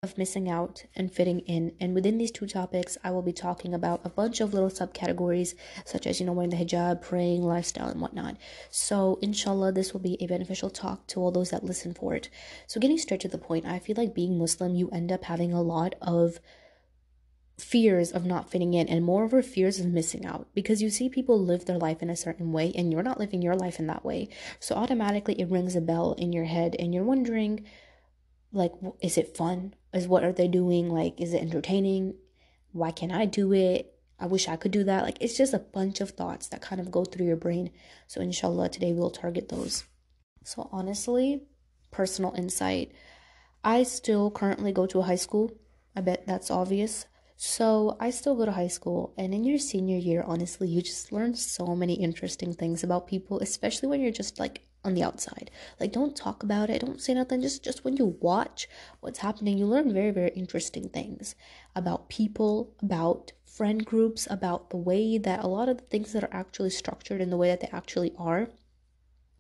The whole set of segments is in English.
of missing out and fitting in. And within these two topics, I will be talking about a bunch of little subcategories, such as, wearing the hijab, praying, lifestyle, and whatnot. So, inshallah, this will be a beneficial talk to all those that listen for it. So, getting straight to the point, I feel like being Muslim, you end up having a lot of fears of not fitting in and moreover fears of missing out, because you see people live their life in a certain way and you're not living your life in that way. So automatically it rings a bell in your head and you're wondering, like, is it fun? Is what are they doing? Like, is it entertaining? Why can't I do it? I wish I could do that. Like, it's just a bunch of thoughts that kind of go through your brain. So inshallah today we'll target those. So honestly, personal insight, I still currently go to a high school. I bet that's obvious. So I still go to high school, and in your senior year, honestly, you just learn so many interesting things about people, especially when you're just like on the outside. Like, don't talk about it, don't say nothing. Just when you watch what's happening, you learn very, very interesting things about people, about friend groups, about the way that a lot of the things that are actually structured in the way that they actually are.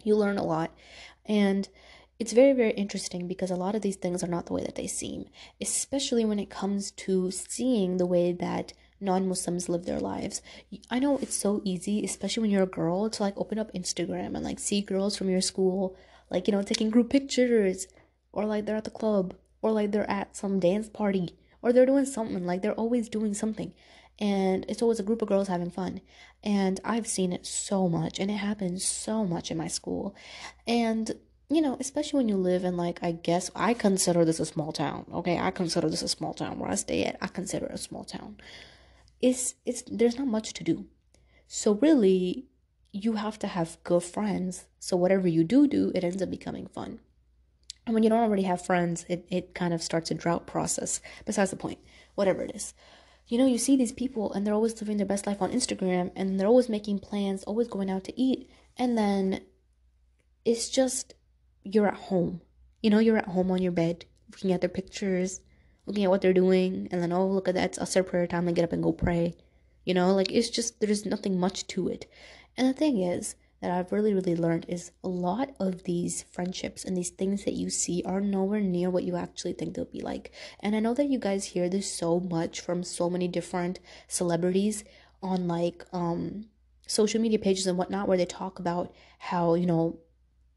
You learn a lot. And it's very, very interesting because a lot of these things are not the way that they seem, especially when it comes to seeing the way that non-Muslims live their lives. I know it's so easy, especially when you're a girl, to like open up Instagram and like see girls from your school, like, taking group pictures, or like they're at the club, or like they're at some dance party, or they're doing something, like they're always doing something. And it's always a group of girls having fun. And I've seen it so much, and it happens so much in my school. And especially when you live in, like, I guess I consider this a small town. Okay, I consider this a small town where I stay at. I consider it a small town. It's there's not much to do. So really, you have to have good friends. So whatever you do, it ends up becoming fun. And when you don't already have friends, it kind of starts a drought process. Besides the point, whatever it is. You see these people and they're always living their best life on Instagram and they're always making plans, always going out to eat. And then it's just, you're at home. You're at home on your bed, looking at their pictures, looking at what they're doing, and then, oh, look at that, it's Asr prayer time, and get up and go pray. Like, it's just, there's nothing much to it. And the thing is, that I've really, really learned is a lot of these friendships and these things that you see are nowhere near what you actually think they'll be like. And I know that you guys hear this so much from so many different celebrities on, like, social media pages and whatnot, where they talk about how,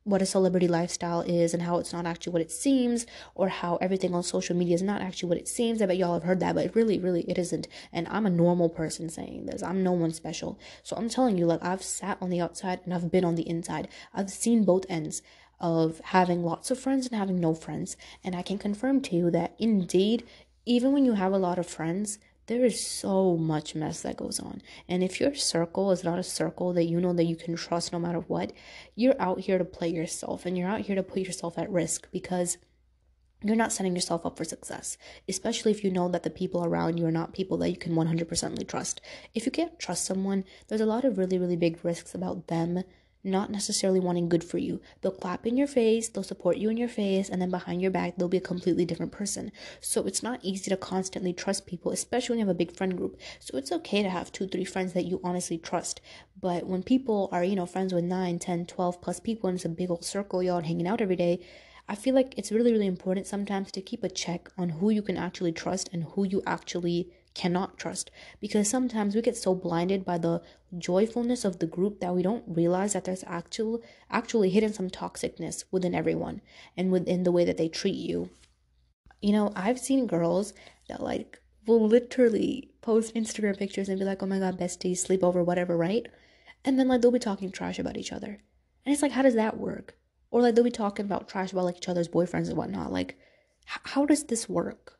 what a celebrity lifestyle is and how it's not actually what it seems, or how everything on social media is not actually what it seems. I bet y'all have heard that, but really, really, it isn't. And I'm a normal person saying this. I'm no one special. So I'm telling you, like, I've sat on the outside and I've been on the inside. I've seen both ends of having lots of friends and having no friends. And I can confirm to you that indeed, even when you have a lot of friends, there is so much mess that goes on. And if your circle is not a circle that you know that you can trust no matter what, you're out here to play yourself and you're out here to put yourself at risk, because you're not setting yourself up for success, especially if you know that the people around you are not people that you can 100% trust. If you can't trust someone, there's a lot of really, really big risks about them not necessarily wanting good for you. They'll clap in your face, they'll support you in your face, and then behind your back, they'll be a completely different person. So it's not easy to constantly trust people, especially when you have a big friend group. So it's okay to have 2-3 friends that you honestly trust. But when people are, friends with 9, 10, 12 plus people, and it's a big old circle, y'all hanging out every day, I feel like it's really, really important sometimes to keep a check on who you can actually trust and who you actually cannot trust, because sometimes we get so blinded by the joyfulness of the group that we don't realize that there's actually hidden some toxicness within everyone and within the way that they treat you. I've seen girls that, like, will literally post Instagram pictures and be like, oh my god, besties, sleepover, whatever, right? And then, like, they'll be talking trash about each other, and it's like, how does that work? Or like they'll be talking about trash about, like, each other's boyfriends and whatnot. Like, how does this work?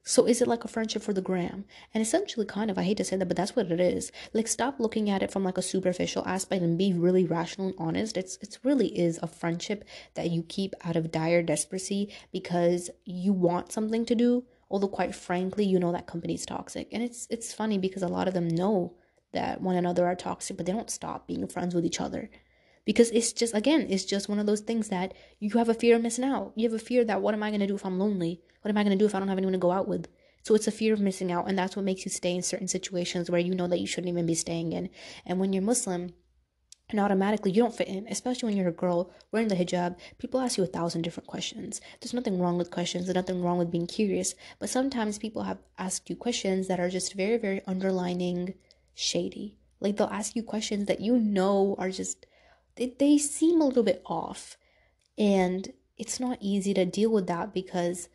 So is it like a friendship for the gram? And essentially, kind of, I hate to say that, but that's what it is. Like, stop looking at it from like a superficial aspect and be really rational and honest. It's really is a friendship that you keep out of dire desperation because you want something to do. Although quite frankly, you know that company's toxic. And it's funny because a lot of them know that one another are toxic, but they don't stop being friends with each other. Because it's just, again, it's just one of those things that you have a fear of missing out. You have a fear that, what am I going to do if I'm lonely? What am I going to do if I don't have anyone to go out with? So it's a fear of missing out. And that's what makes you stay in certain situations where you know that you shouldn't even be staying in. And when you're Muslim, and automatically you don't fit in, especially when you're a girl wearing the hijab. People ask you 1,000 different questions. There's nothing wrong with questions, there's nothing wrong with being curious, but sometimes people have asked you questions that are just very, very underlining shady. Like, they'll ask you questions that are just, they seem a little bit off, and it's not easy to deal with that, because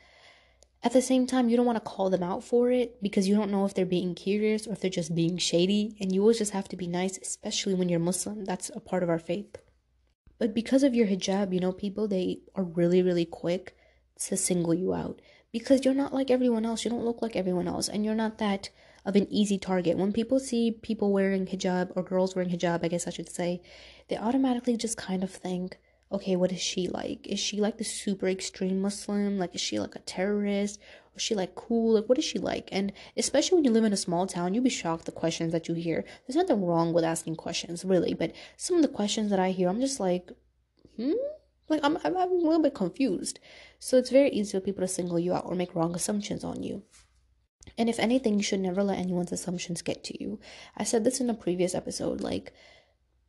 at the same time, you don't want to call them out for it, because you don't know if they're being curious or if they're just being shady. And you always just have to be nice, especially when you're Muslim. That's a part of our faith. But because of your hijab, people, they are really, really quick to single you out, because you're not like everyone else. You don't look like everyone else. And you're not that of an easy target. When people see people wearing hijab, or girls wearing hijab, I guess I should say, they automatically just kind of think, okay, what is she like? Is she like the super extreme Muslim? Like, is she like a terrorist? Or is she like cool? Like, what is she like? And especially when you live in a small town, you'll be shocked the questions that you hear. There's nothing wrong with asking questions, really, but some of the questions that I hear, I'm just like, like, I'm a little bit confused. So it's very easy for people to single you out or make wrong assumptions on you. And if anything, you should never let anyone's assumptions get to you. I said this in a previous episode, like,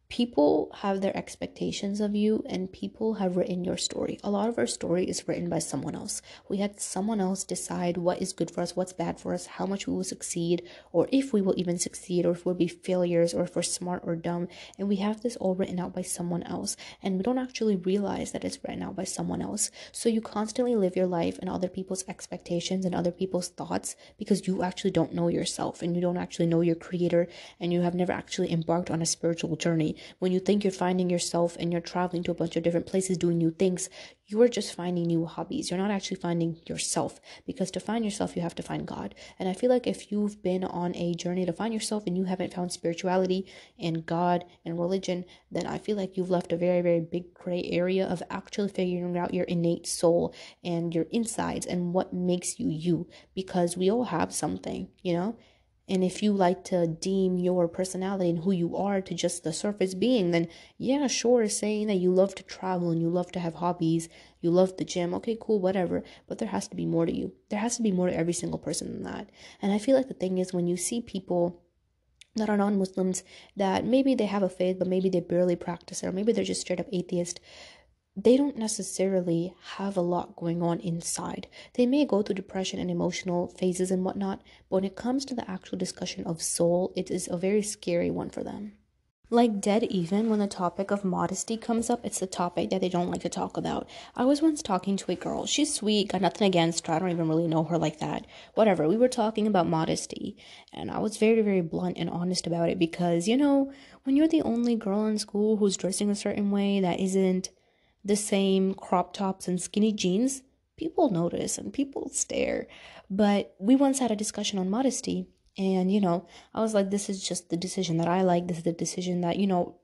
people have their expectations of you, and people have written your story. A lot of our story is written by someone else. We had someone else decide what is good for us, what's bad for us, how much we will succeed, or if we will even succeed, or if we'll be failures, or if we're smart or dumb. And we have this all written out by someone else, and we don't actually realize that it's written out by someone else. So you constantly live your life in other people's expectations and other people's thoughts, because you actually don't know yourself, and you don't actually know your creator, and you have never actually embarked on a spiritual journey. When you think you're finding yourself and you're traveling to a bunch of different places doing new things, you are just finding new hobbies. You're not actually finding yourself, because to find yourself, you have to find God. And I feel like if you've been on a journey to find yourself and you haven't found spirituality and God and religion, then I feel like you've left a very, very big gray area of actually figuring out your innate soul and your insides and what makes you you, because we all have something. And if you like to deem your personality and who you are to just the surface being, then yeah, sure, saying that you love to travel and you love to have hobbies, you love the gym, okay, cool, whatever. But there has to be more to you. There has to be more to every single person than that. And I feel like the thing is, when you see people that are non-Muslims, that maybe they have a faith, but maybe they barely practice it, or maybe they're just straight up atheist, they don't necessarily have a lot going on inside. They may go through depression and emotional phases and whatnot, but when it comes to the actual discussion of soul, it is a very scary one for them. Like, dead even when the topic of modesty comes up, it's the topic that they don't like to talk about. I was once talking to a girl. She's sweet, got nothing against her. I don't even really know her like that. Whatever. We were talking about modesty, and I was very, very blunt and honest about it, because, when you're the only girl in school who's dressing a certain way that isn't the same crop tops and skinny jeans, people notice and people stare. But we once had a discussion on modesty, and I was like, this is just the decision that I like. This is the decision that,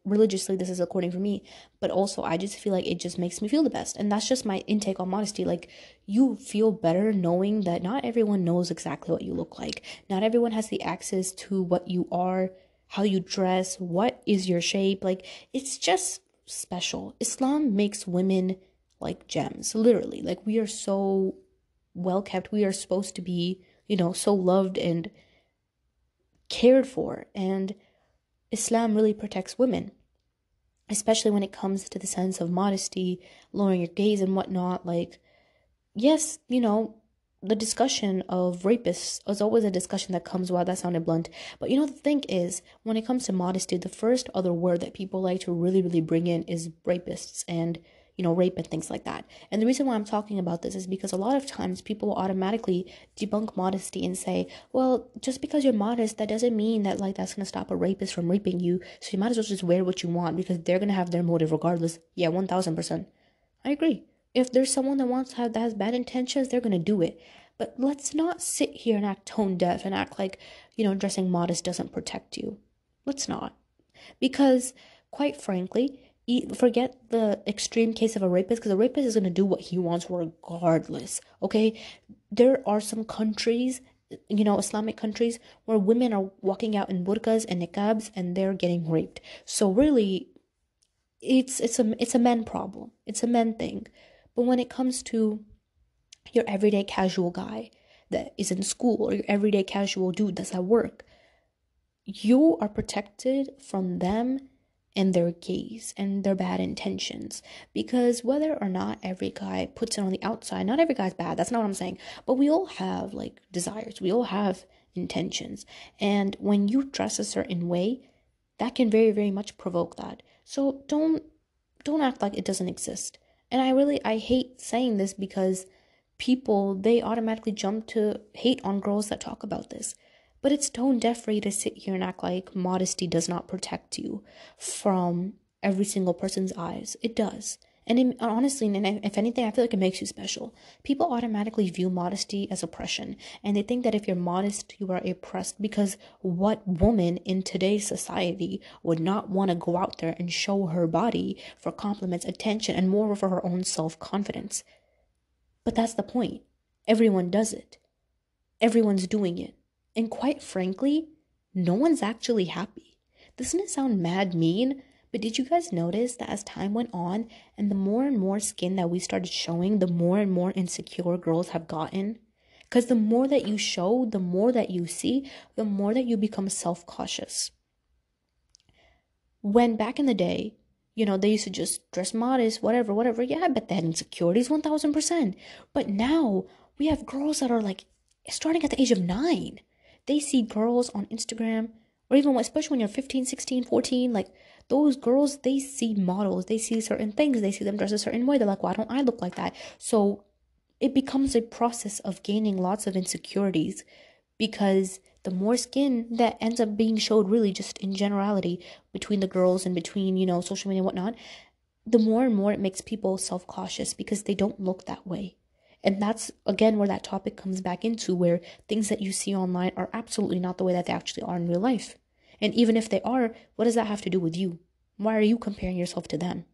religiously, this is according for me. But also, I just feel like it just makes me feel the best. And that's just my intake on modesty. Like, you feel better knowing that not everyone knows exactly what you look like. Not everyone has the access to what you are, how you dress, what is your shape. Like, it's just special. Islam makes women like gems, literally. Like, we are so well kept. We are supposed to be, so loved and cared for. And Islam really protects women, especially when it comes to the sense of modesty, lowering your gaze and whatnot. Like, yes, the discussion of rapists is always a discussion that comes, wow, that sounded blunt. But the thing is, when it comes to modesty, the first other word that people like to really, really bring in is rapists and, rape and things like that. And the reason why I'm talking about this is because a lot of times people will automatically debunk modesty and say, well, just because you're modest, that doesn't mean that, like, that's going to stop a rapist from raping you. So you might as well just wear what you want, because they're going to have their motive regardless. Yeah, 1000%. I agree. If there's someone that has bad intentions, they're going to do it. But let's not sit here and act tone deaf and act like, dressing modest doesn't protect you. Let's not. Because, quite frankly, forget the extreme case of a rapist, because a rapist is going to do what he wants regardless, okay? There are some countries, Islamic countries, where women are walking out in burqas and niqabs and they're getting raped. So really, it's a men problem. It's a men thing. But when it comes to your everyday casual guy that is in school, or your everyday casual dude that's at work, you are protected from them and their gaze and their bad intentions. Because whether or not every guy puts it on the outside, not every guy's bad, that's not what I'm saying, but we all have like desires, we all have intentions, and when you dress a certain way, that can very, very much provoke that. So don't act like it doesn't exist. And I hate saying this, because people, they automatically jump to hate on girls that talk about this. But it's tone deaf for you to sit here and act like modesty does not protect you from every single person's eyes. It does. Honestly, and if anything, I feel like it makes you special. People automatically view modesty as oppression, and they think that if you're modest, you are oppressed, because what woman in today's society would not want to go out there and show her body for compliments, attention, and more for her own self-confidence? But that's the point. Everyone does it. Everyone's doing it. And quite frankly, no one's actually happy. Doesn't it sound mad mean? But did you guys notice that as time went on, and the more and more skin that we started showing, the more and more insecure girls have gotten? Because the more that you show, the more that you see, the more that you become self-cautious. When back in the day, they used to just dress modest, whatever. Yeah, I bet they had insecurities 1000%. But now we have girls that are like starting at the age of 9. They see girls on Instagram, or even especially when you're 15, 16, 14, like those girls, they see models, they see certain things, they see them dress a certain way. They're like, why don't I look like that? So it becomes a process of gaining lots of insecurities, because the more skin that ends up being showed, really just in generality, between the girls and between, social media and whatnot, the more and more it makes people self-cautious, because they don't look that way. And that's, again, where that topic comes back into, where things that you see online are absolutely not the way that they actually are in real life. And even if they are, what does that have to do with you? Why are you comparing yourself to them?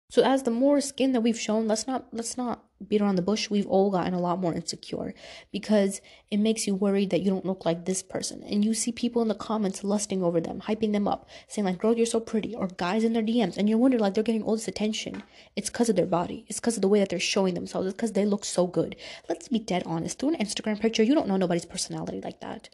So as the more skin that we've shown, let's not beat around the bush. We've all gotten a lot more insecure, because it makes you worried that you don't look like this person. And you see people in the comments lusting over them, hyping them up, saying like, girl, you're so pretty, or guys in their DMs. And you wonder, like, they're getting all this attention. It's because of their body. It's because of the way that they're showing themselves. It's because they look so good. Let's be dead honest. Through an Instagram picture, you don't know nobody's personality like that.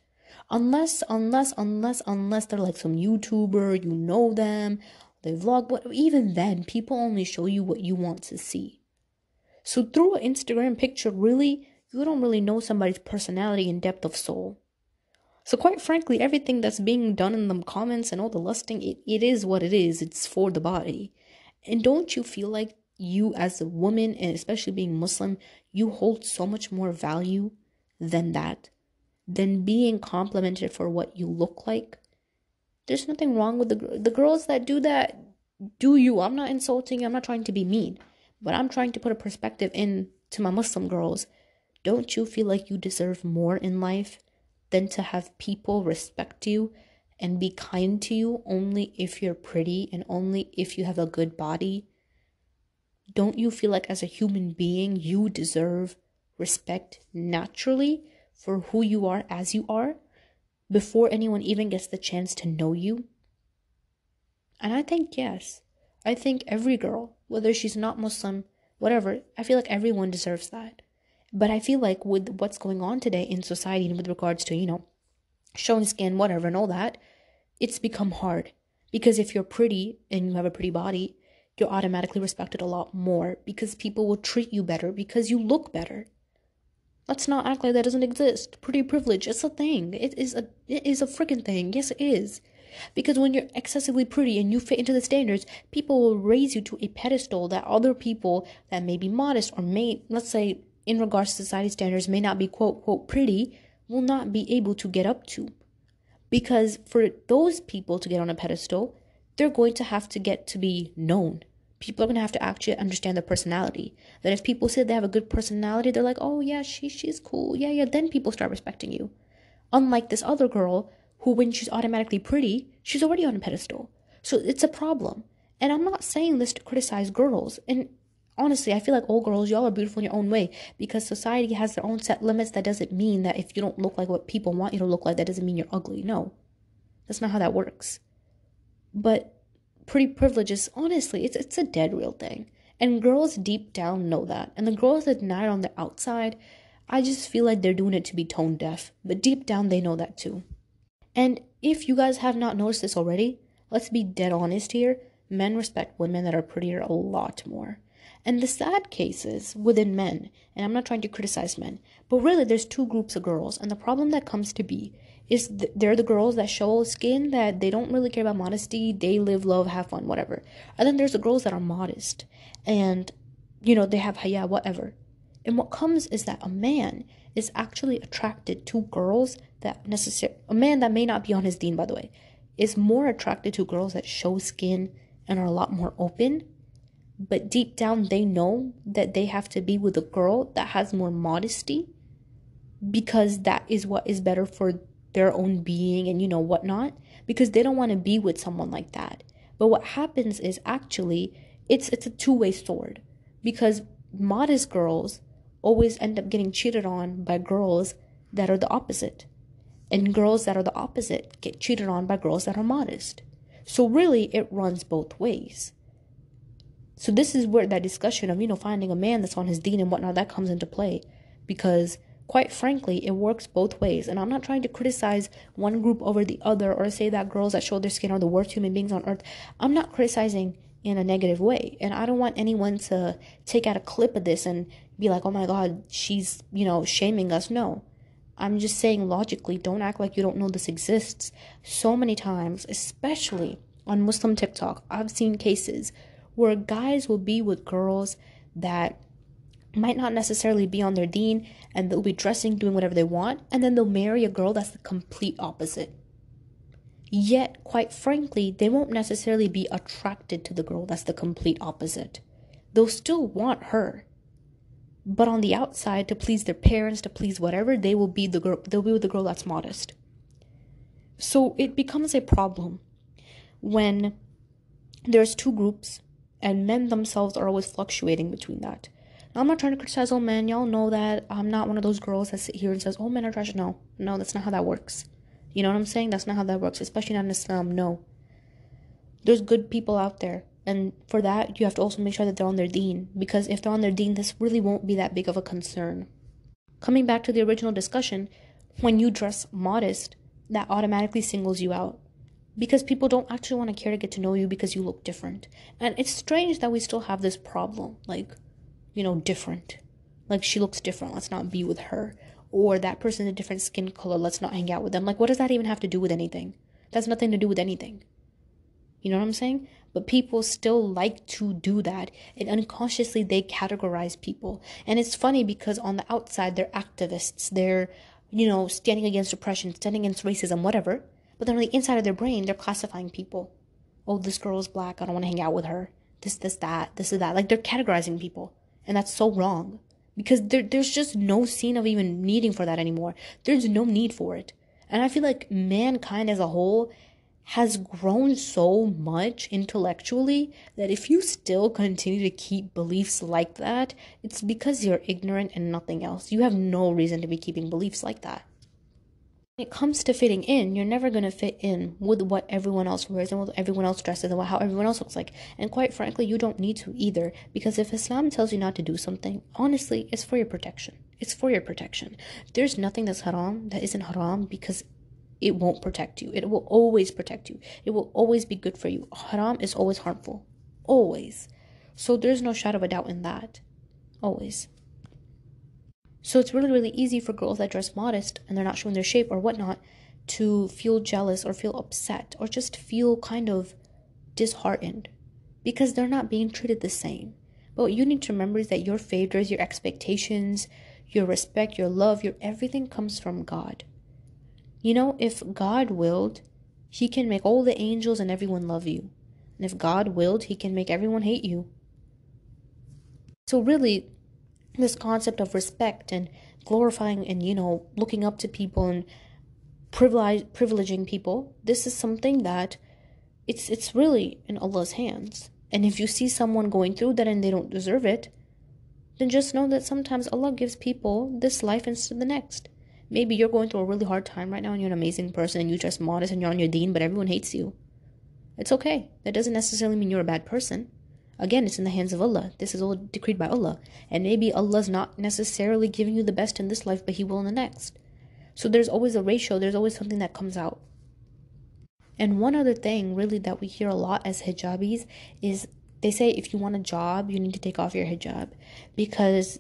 Unless they're like some YouTuber, you know them, they vlog, but even then, people only show you what you want to see. So through an Instagram picture, really, you don't really know somebody's personality and depth of soul. So quite frankly, everything that's being done in the comments and all the lusting, it is what it is. It's for the body. And don't you feel like you as a woman, and especially being Muslim, you hold so much more value than that? Than being complimented for what you look like? There's nothing wrong with the girls that do that. Do you? I'm not insulting. I'm not trying to be mean, but I'm trying to put a perspective in to my Muslim girls. Don't you feel like you deserve more in life than to have people respect you and be kind to you only if you're pretty and only if you have a good body? Don't you feel like as a human being you deserve respect naturally for who you are as you are, before anyone even gets the chance to know you? And I think, yes, I think every girl, whether she's not Muslim, whatever, I feel like everyone deserves that. But I feel like with what's going on today in society and with regards to, showing skin, whatever, and all that, it's become hard. Because if you're pretty and you have a pretty body, you're automatically respected a lot more, because people will treat you better because you look better. Let's not act like that doesn't exist. Pretty privilege, it's a thing. It is a freaking thing. Yes, it is. Because when you're excessively pretty and you fit into the standards, people will raise you to a pedestal that other people that may be modest or may, let's say, in regards to society standards, may not be quote, quote, pretty, will not be able to get up to. Because for those people to get on a pedestal, they're going to have to get to be known. People are going to have to actually understand their personality. Then if people say they have a good personality, they're like, oh yeah, she's cool. Yeah, then people start respecting you. Unlike this other girl who, when she's automatically pretty, she's already on a pedestal. So it's a problem. And I'm not saying this to criticize girls. And honestly, I feel like all girls, y'all are beautiful in your own way, because society has their own set limits. That doesn't mean that if you don't look like what people want you to look like, that doesn't mean you're ugly. No, that's not how that works. But pretty privilege is, honestly, it's a dead real thing. And girls deep down know that. And the girls that deny it on the outside, I just feel like they're doing it to be tone deaf. But deep down, they know that too. And if you guys have not noticed this already, Let's be dead honest here. Men respect women that are prettier a lot more. And the sad cases within men, and I'm not trying to criticize men, but really there's two groups of girls, and the problem that comes to be is they're the girls that show skin that they don't really care about modesty, they live, love, have fun, whatever. And then there's the girls that are modest, and they have haya, whatever. And what comes is that a man is actually attracted to girls a man that may not be on his deen, by the way, is more attracted to girls that show skin and are a lot more open. But deep down, they know that they have to be with a girl that has more modesty because that is what is better for their own being and whatnot, because they don't want to be with someone like that. But what happens is actually it's a two-way sword, because modest girls always end up getting cheated on by girls that are the opposite, and girls that are the opposite get cheated on by girls that are modest. So really it runs both ways. So this is where that discussion of finding a man that's on his deen and whatnot, that comes into play, because quite frankly it works both ways. And I'm not trying to criticize one group over the other or say that girls that show their skin are the worst human beings on earth. I'm not criticizing in a negative way, and I don't want anyone to take out a clip of this and be like, oh my god, she's shaming us. No, I'm just saying logically, don't act like you don't know this exists. So many times, especially on Muslim TikTok, I've seen cases where guys will be with girls that might not necessarily be on their deen, and they'll be dressing, doing whatever they want, and then they'll marry a girl that's the complete opposite. Yet, quite frankly, they won't necessarily be attracted to the girl that's the complete opposite. They'll still want her, but on the outside, to please their parents, to please whatever, they'll be with the girl that's modest. So it becomes a problem when there's two groups, and men themselves are always fluctuating between that. Now, I'm not trying to criticize all men. Y'all know that I'm not one of those girls that sit here and says, oh, men are trash. No, that's not how that works. You know what I'm saying? That's not how that works, especially not in Islam. No. There's good people out there. And for that, you have to also make sure that they're on their deen. Because if they're on their deen, this really won't be that big of a concern. Coming back to the original discussion, when you dress modest, that automatically singles you out. Because people don't actually want to care to get to know you because you look different. And it's strange that we still have this problem. Like, different. Like, she looks different, let's not be with her. Or that person's a different skin color, let's not hang out with them. Like, what does that even have to do with anything? That's nothing to do with anything. You know what I'm saying? But people still like to do that. And unconsciously, they categorize people. And it's funny because on the outside, they're activists. They're, standing against oppression, standing against racism, whatever. But then on the inside of their brain, they're classifying people. Oh, this girl is black, I don't want to hang out with her. This, that, this is that. Like, they're categorizing people. And that's so wrong. Because there's just no scene of even needing for that anymore. There's no need for it. And I feel like mankind as a whole has grown so much intellectually that if you still continue to keep beliefs like that, it's because you're ignorant and nothing else. You have no reason to be keeping beliefs like that. When it comes to fitting in, you're never going to fit in with what everyone else wears and what everyone else dresses and how everyone else looks like. And quite frankly, you don't need to either, because if Islam tells you not to do something, honestly, it's for your protection. It's for your protection. There's nothing that's haram that isn't haram because it won't protect you. It will always protect you. It will always be good for you. Haram is always harmful. Always. So there's no shadow of a doubt in that. Always. So it's really, really easy for girls that dress modest and they're not showing their shape or whatnot to feel jealous or feel upset or just feel kind of disheartened because they're not being treated the same. But what you need to remember is that your favors, your expectations, your respect, your love, your everything comes from God. If God willed, He can make all the angels and everyone love you. And if God willed, He can make everyone hate you. So really, this concept of respect and glorifying and, looking up to people and privileging people, this is something that it's really in Allah's hands. And if you see someone going through that and they don't deserve it, then just know that sometimes Allah gives people this life instead of the next. Maybe you're going through a really hard time right now and you're an amazing person and you're just modest and you're on your deen, but everyone hates you. It's okay. That doesn't necessarily mean you're a bad person. Again, it's in the hands of Allah. This is all decreed by Allah. And maybe Allah's not necessarily giving you the best in this life, but He will in the next. So there's always a ratio. There's always something that comes out. And one other thing really that we hear a lot as hijabis is they say if you want a job, you need to take off your hijab, because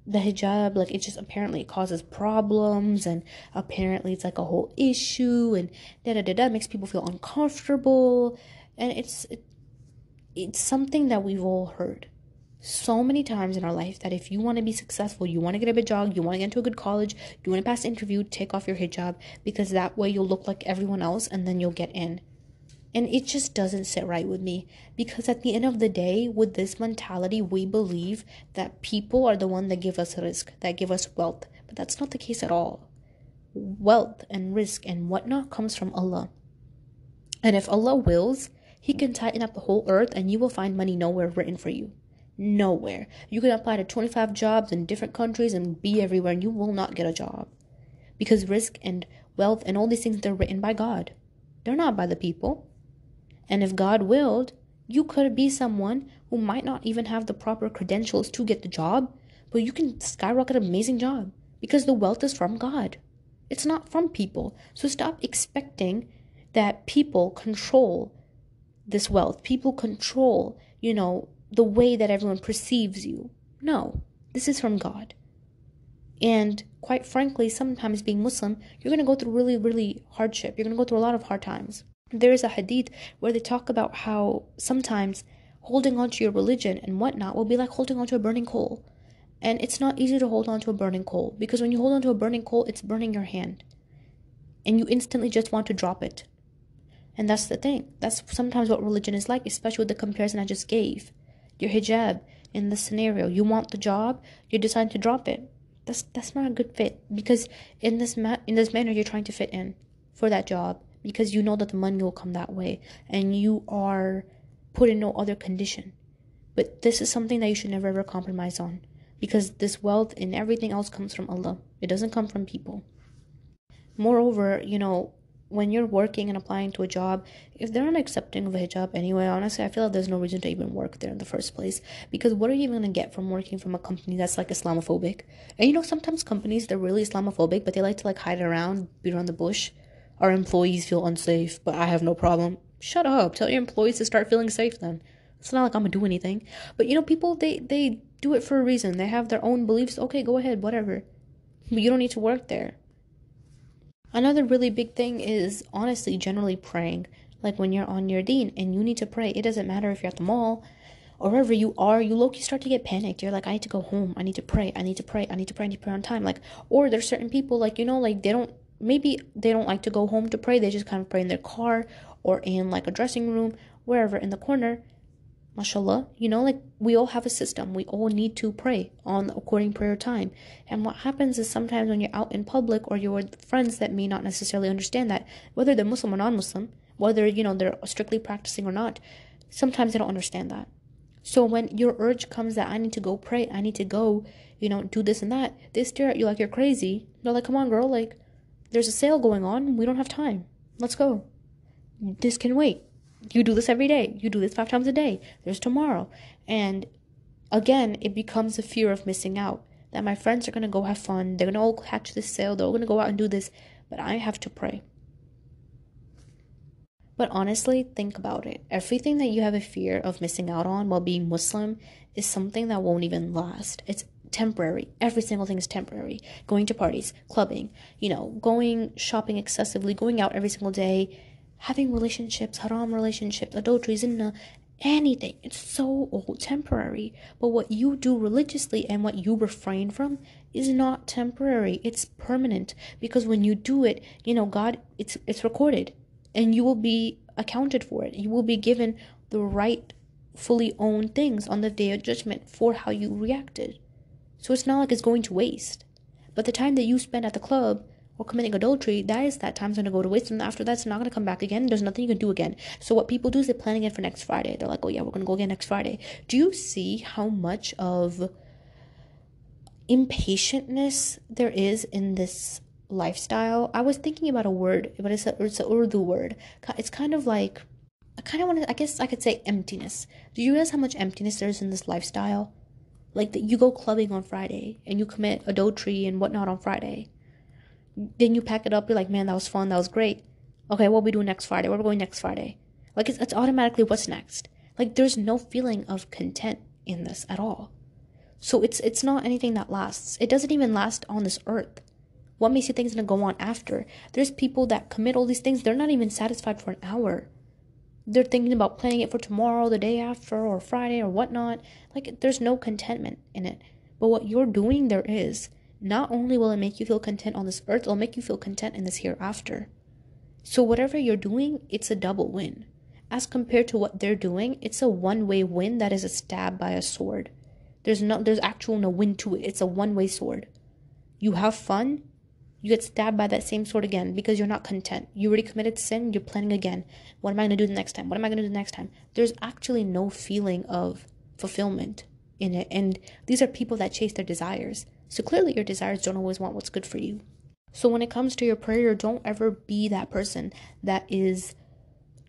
the hijab, like, it just apparently causes problems, and apparently it's like a whole issue, and makes people feel uncomfortable. And it's something that we've all heard so many times in our life, that if you want to be successful, you want to get a good job, you want to get into a good college, you want to pass the interview, take off your hijab, because that way you'll look like everyone else and then you'll get in. And it just doesn't sit right with me, because at the end of the day, with this mentality, we believe that people are the one that give us risk, that give us wealth. But that's not the case at all. Wealth and risk and whatnot comes from Allah. And if Allah wills, He can tighten up the whole earth and you will find money nowhere written for you. Nowhere. You can apply to 25 jobs in different countries and be everywhere, and you will not get a job. Because risk and wealth and all these things, they're written by God. They're not by the people. And if God willed, you could be someone who might not even have the proper credentials to get the job, but you can skyrocket an amazing job, because the wealth is from God. It's not from people. So stop expecting that people control this wealth. People control, the way that everyone perceives you. No, this is from God. And quite frankly, sometimes being Muslim, you're going to go through really, really hardship. You're going to go through a lot of hard times. There is a hadith where they talk about how sometimes holding on to your religion and whatnot will be like holding on to a burning coal. And it's not easy to hold on to a burning coal, because when you hold on to a burning coal, it's burning your hand. And you instantly just want to drop it. And that's the thing. That's sometimes what religion is like, especially with the comparison I just gave. Your hijab, in this scenario, you want the job, you decide to drop it. That's not a good fit, because in this manner you're trying to fit in for that job, because you know that the money will come that way, and you are put in no other condition. But this is something that you should never ever compromise on, because this wealth and everything else comes from Allah. It doesn't come from people. Moreover, when you're working and applying to a job, if they're not accepting of a hijab anyway, honestly, I feel like there's no reason to even work there in the first place. Because what are you even going to get from working from a company that's like Islamophobic? And sometimes companies, they're really Islamophobic, but they like to hide around, beat around the bush. Our employees feel unsafe, but I have no problem. Shut up. Tell your employees to start feeling safe then. It's not like I'm going to do anything. But people, they do it for a reason. They have their own beliefs. Okay, go ahead, whatever. But you don't need to work there. Another really big thing is, honestly, generally praying. Like when you're on your deen and you need to pray, it doesn't matter if you're at the mall or wherever you are, you low-key start to get panicked. You're like, I need to go home. I need to pray. I need to pray. I need to pray. I need to pray on time. Or there's certain people, they don't like to go home to pray. They just kind of pray in their car or in a dressing room, wherever in the corner. Mashallah, we all have a system. We all need to pray according prayer time. And what happens is sometimes when you're out in public or you're with friends that may not necessarily understand that, whether they're Muslim or non-Muslim, whether, they're strictly practicing or not, sometimes they don't understand that. So when your urge comes that I need to go pray, I need to go, do this and that, they stare at you like you're crazy. They're like, come on, girl, there's a sale going on. We don't have time. Let's go. This can wait. You do this every day. You do this 5 times a day. There's tomorrow. And again, it becomes a fear of missing out. That my friends are going to go have fun. They're going to all catch this sale. They're all going to go out and do this. But I have to pray. But honestly, think about it. Everything that you have a fear of missing out on while being Muslim is something that won't even last. It's temporary. Every single thing is temporary. Going to parties, clubbing, going shopping excessively, going out every single day, having relationships, haram relationships, adultery, zina, anything. It's so all temporary. But what you do religiously and what you refrain from is not temporary. It's permanent. Because when you do it, God, it's recorded. And you will be accounted for it. You will be given the right, fully owned things on the day of judgment for how you reacted. So it's not like it's going to waste. But the time that you spend at the club or committing adultery, that time's going to go to waste, and after that, it's not going to come back again. There's nothing you can do again. So what people do is they're planning it for next Friday. They're like, oh yeah, we're going to go again next Friday. Do you see how much of impatientness there is in this lifestyle? I was thinking about a word, but it's an Urdu word. It's kind of like, I guess I could say emptiness. Do you realize how much emptiness there is in this lifestyle? You go clubbing on Friday, and you commit adultery and whatnot on Friday. Then you pack it up, you're like, man, that was fun, that was great. Okay, what we do next Friday? Where are we going next Friday? Like, it's automatically what's next. Like, there's no feeling of content in this at all. So it's not anything that lasts. It doesn't even last on this earth. What makes you think it's gonna go on after? There's people that commit all these things, they're not even satisfied for an hour. They're thinking about planning it for tomorrow, the day after, or Friday, or whatnot. Like, there's no contentment in it. But what you're doing, there is. Not only will it make you feel content on this earth, it'll make you feel content in this hereafter. So whatever you're doing, it's a double win. As compared to what they're doing, it's a one-way win that is a stab by a sword. There's actual no win to it. It's a one-way sword. You have fun, you get stabbed by that same sword again because you're not content. You already committed sin, you're planning again. What am I going to do the next time? What am I going to do the next time? There's actually no feeling of fulfillment in it. And these are people that chase their desires. So clearly your desires don't always want what's good for you. So when it comes to your prayer, don't ever be that person that is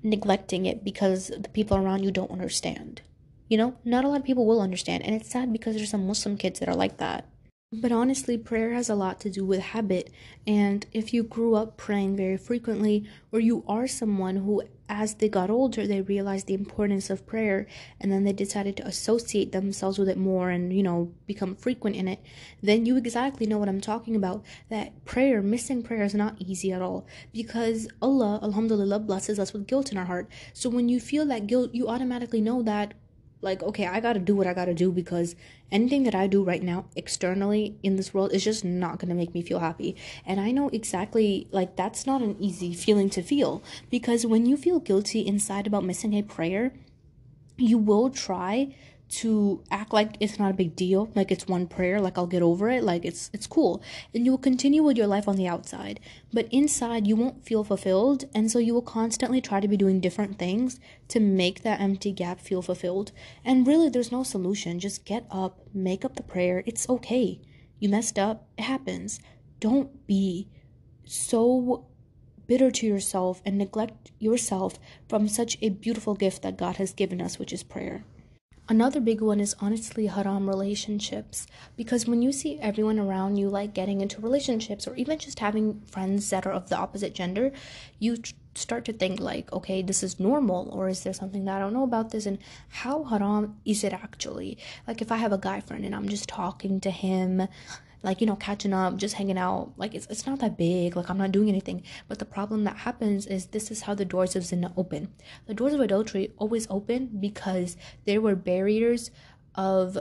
neglecting it because the people around you don't understand. You know, not a lot of people will understand. And it's sad because there's some Muslim kids that are like that. But honestly, prayer has a lot to do with habit. And if you grew up praying very frequently, or you are someone who, as they got older, they realized the importance of prayer, and then they decided to associate themselves with it more and, become frequent in it, then you exactly know what I'm talking about. That prayer, missing prayer is not easy at all. Because Allah, alhamdulillah, blesses us with guilt in our heart. So when you feel that guilt, you automatically know that, like, okay, I gotta do what I gotta do because anything that I do right now externally in this world is just not gonna make me feel happy. And I know exactly, like, that's not an easy feeling to feel, because when you feel guilty inside about missing a prayer, you will try to act like it's not a big deal, like it's one prayer, like I'll get over it, like it's cool, and you will continue with your life on the outside, but inside you won't feel fulfilled, and so you will constantly try to be doing different things to make that empty gap feel fulfilled. And really, there's no solution. Just get up, make up the prayer. It's okay. You messed up, it happens. Don't be so bitter to yourself and neglect yourself from such a beautiful gift that God has given us, which is prayer. Another big one is honestly haram relationships, because when you see everyone around you like getting into relationships or even just having friends that are of the opposite gender, you start to think like, okay, this is normal, or is there something that I don't know about this, and how haram is it actually? Like, if I have a guy friend and I'm just talking to him, like, catching up, just hanging out, like, it's not that big, like, I'm not doing anything. But the problem that happens is this is how the doors of zina open. The doors of adultery always open because there were barriers of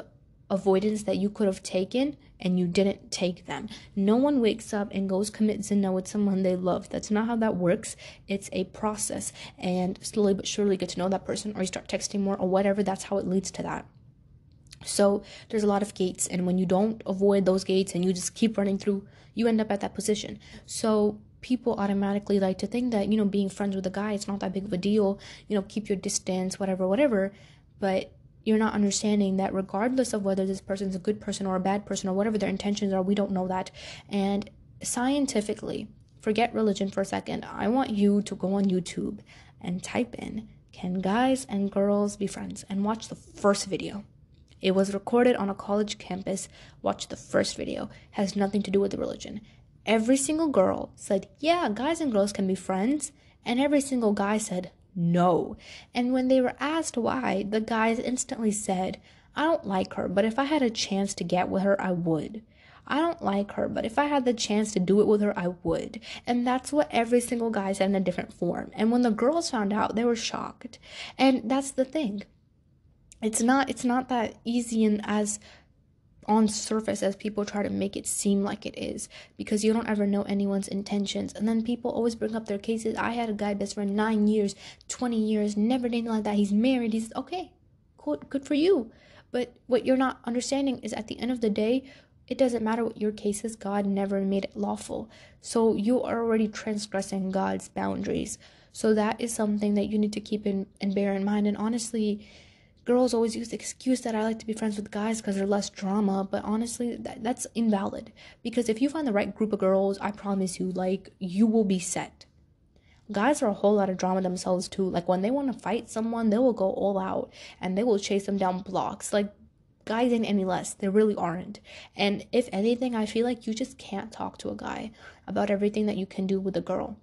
avoidance that you could have taken and you didn't take them. No one wakes up and goes commit zina with someone they love. That's not how that works. It's a process, and slowly but surely get to know that person, or you start texting more or whatever. That's how it leads to that. So there's a lot of gates, and when you don't avoid those gates and you just keep running through, you end up at that position. So people automatically like to think that, being friends with a guy, it's not that big of a deal, keep your distance, whatever. But you're not understanding that regardless of whether this person's a good person or a bad person or whatever their intentions are, we don't know that. And scientifically, forget religion for a second, I want you to go on YouTube and type in, can guys and girls be friends? And watch the first video. It was recorded on a college campus. Watch the first video. It has nothing to do with the religion. Every single girl said, yeah, guys and girls can be friends. And every single guy said, no. And when they were asked why, the guys instantly said, I don't like her, but if I had a chance to get with her, I would. I don't like her, but if I had the chance to do it with her, I would. And that's what every single guy said in a different form. And when the girls found out, they were shocked. And that's the thing. It's not that easy and as on surface as people try to make it seem like it is, because you don't ever know anyone's intentions. And then people always bring up their cases. I had a guy best friend 9 years, 20 years, never did anything like that. He's married. He's okay, cool, good for you. But what you're not understanding is at the end of the day, it doesn't matter what your case is. God never made it lawful. So you are already transgressing God's boundaries. So that is something that you need to keep in and bear in mind. And honestly, girls always use the excuse that I like to be friends with guys because they're less drama, but honestly, that's invalid. Because if you find the right group of girls, I promise you, like, you will be set. Guys are a whole lot of drama themselves too. Like, when they want to fight someone, they will go all out and they will chase them down blocks. Like, guys ain't any less. They really aren't. And if anything, I feel like you just can't talk to a guy about everything that you can do with a girl.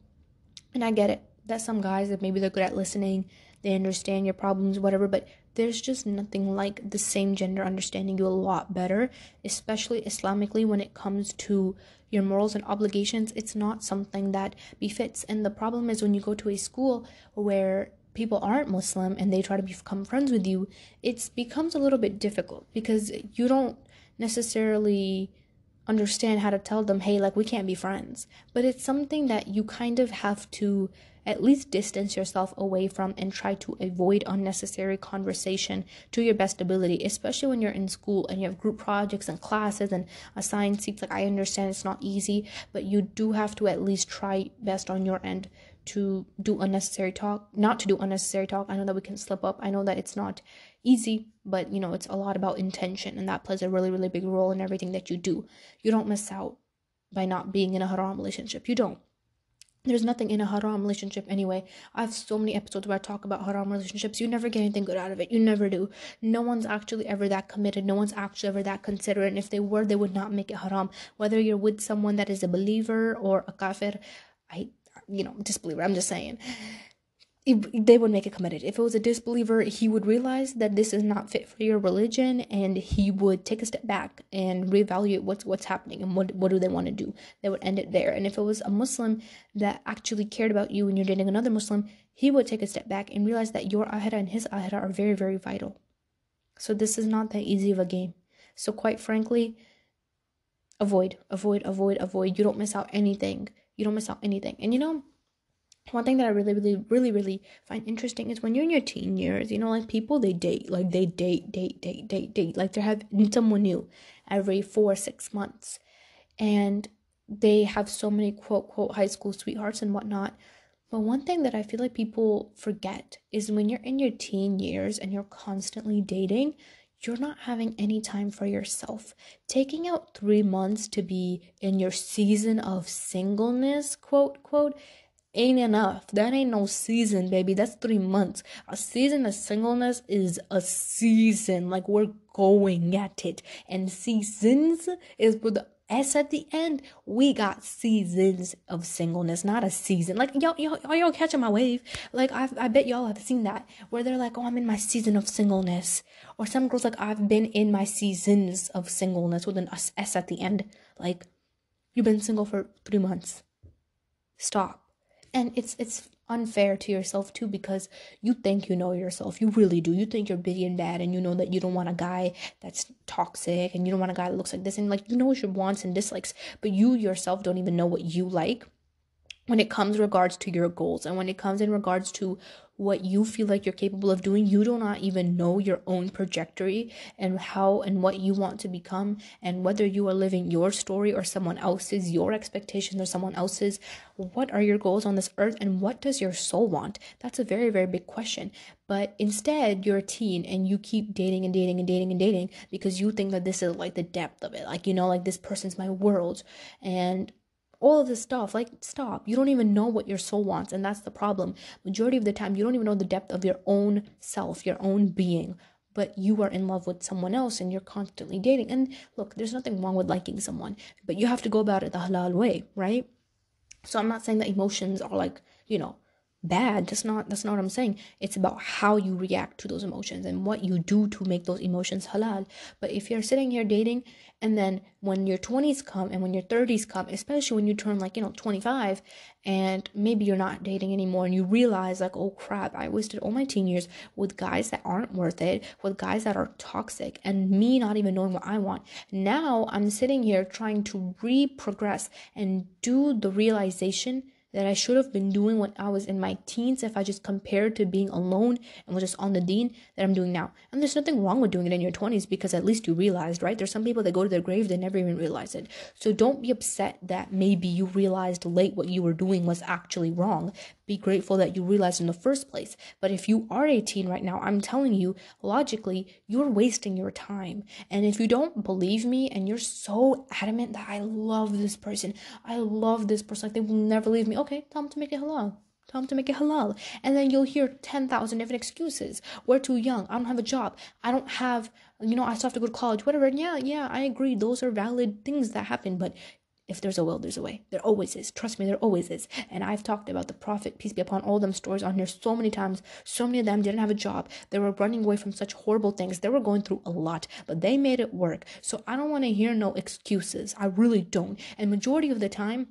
And I get it that some guys, that maybe they're good at listening, they understand your problems, whatever, but there's just nothing like the same gender understanding you a lot better, especially Islamically when it comes to your morals and obligations. It's not something that befits. And the problem is when you go to a school where people aren't Muslim and they try to become friends with you, it becomes a little bit difficult because you don't necessarily understand how to tell them, hey, like, we can't be friends. But it's something that you kind of have to at least distance yourself away from and try to avoid unnecessary conversation to your best ability, especially when you're in school and you have group projects and classes and assigned seats. Like, I understand it's not easy, but you do have to at least try best on your end to do unnecessary talk, not to do unnecessary talk. I know that we can slip up. I know that it's not easy, but it's a lot about intention, and that plays a really, really big role in everything that you do. You don't miss out by not being in a haram relationship. You don't. There's nothing in a haram relationship anyway. I have so many episodes where I talk about haram relationships. You never get anything good out of it. You never do. No one's actually ever that committed. No one's actually ever that considerate. And if they were, they would not make it haram. Whether you're with someone that is a believer or a kafir, disbeliever, I'm just saying, they would make it committed. If it was a disbeliever, he would realize that this is not fit for your religion, and he would take a step back and reevaluate what's happening and what do they want to do. They would end it there. And if it was a Muslim that actually cared about you and you're dating another Muslim, he would take a step back and realize that your ahira and his ahira are very, very vital. So this is not that easy of a game. So quite frankly, avoid. You don't miss out anything. And one thing that I really, really, really, really find interesting is when you're in your teen years, like, people, they date. Like, they date. Like, they're having someone new every 4-6 months. And they have so many quote high school sweethearts and whatnot. But one thing that I feel like people forget is when you're in your teen years and you're constantly dating, you're not having any time for yourself. Taking out 3 months to be in your season of singleness, quote, ain't enough. That ain't no season, baby. That's 3 months. A season of singleness is a season. Like, we're going at it. And seasons is with the S at the end. We got seasons of singleness, not a season. Like, y'all catching my wave? Like, I bet y'all have seen that, where they're like, oh, I'm in my season of singleness. Or some girls like, I've been in my seasons of singleness with an S at the end. Like, you've been single for 3 months. Stop. And it's unfair to yourself too, because you think you know yourself. You really do. You think you're big and bad, and you know that you don't want a guy that's toxic, and you don't want a guy that looks like this, and like, you know your wants and dislikes, but you yourself don't even know what you like when it comes in regards to your goals, and when it comes in regards to what you feel like you're capable of doing. You do not even know your own trajectory and how and what you want to become, and whether you are living your story or someone else's, your expectations or someone else's. What are your goals on this earth, and what does your soul want? That's a very, very big question. But instead, you're a teen and you keep dating and dating and dating and dating because you think that this is like the depth of it. Like, like, this person's my world, and all of this stuff. Like, stop. You don't even know what your soul wants, and that's the problem. Majority of the time, you don't even know the depth of your own self, your own being, but you are in love with someone else and you're constantly dating. And look, there's nothing wrong with liking someone, but you have to go about it the halal way, right? So I'm not saying that emotions are like, bad. That's not what I'm saying. It's about how you react to those emotions and what you do to make those emotions halal. But if you're sitting here dating, and then when your 20s come and when your 30s come, especially when you turn 25, and maybe you're not dating anymore, and you realize like, oh crap, I wasted all my teen years with guys that aren't worth it, with guys that are toxic, and me not even knowing what I want. Now I'm sitting here trying to progress and do the realization that I should have been doing when I was in my teens, if I just compared to being alone and was just on the deen, that I'm doing now. And there's nothing wrong with doing it in your 20s, because at least you realized, right? There's some people that go to their grave, they never even realize it. So don't be upset that maybe you realized late what you were doing was actually wrong. Be grateful that you realized in the first place. But if you are 18 right now, I'm telling you, logically, you're wasting your time. And if you don't believe me and you're so adamant that I love this person, like, they will never leave me, okay, tell them to make it halal. And then you'll hear 10,000 different excuses. We're too young. I don't have a job. I don't have, I still have to go to college, whatever. Yeah, I agree. Those are valid things that happen. But If there's a will, there's a way. There always is. Trust me, there always is. And I've talked about the Prophet, peace be upon all them, stories on here so many times. So many of them didn't have a job. They were running away from such horrible things. They were going through a lot, but they made it work. So I don't want to hear no excuses. I really don't. And majority of the time,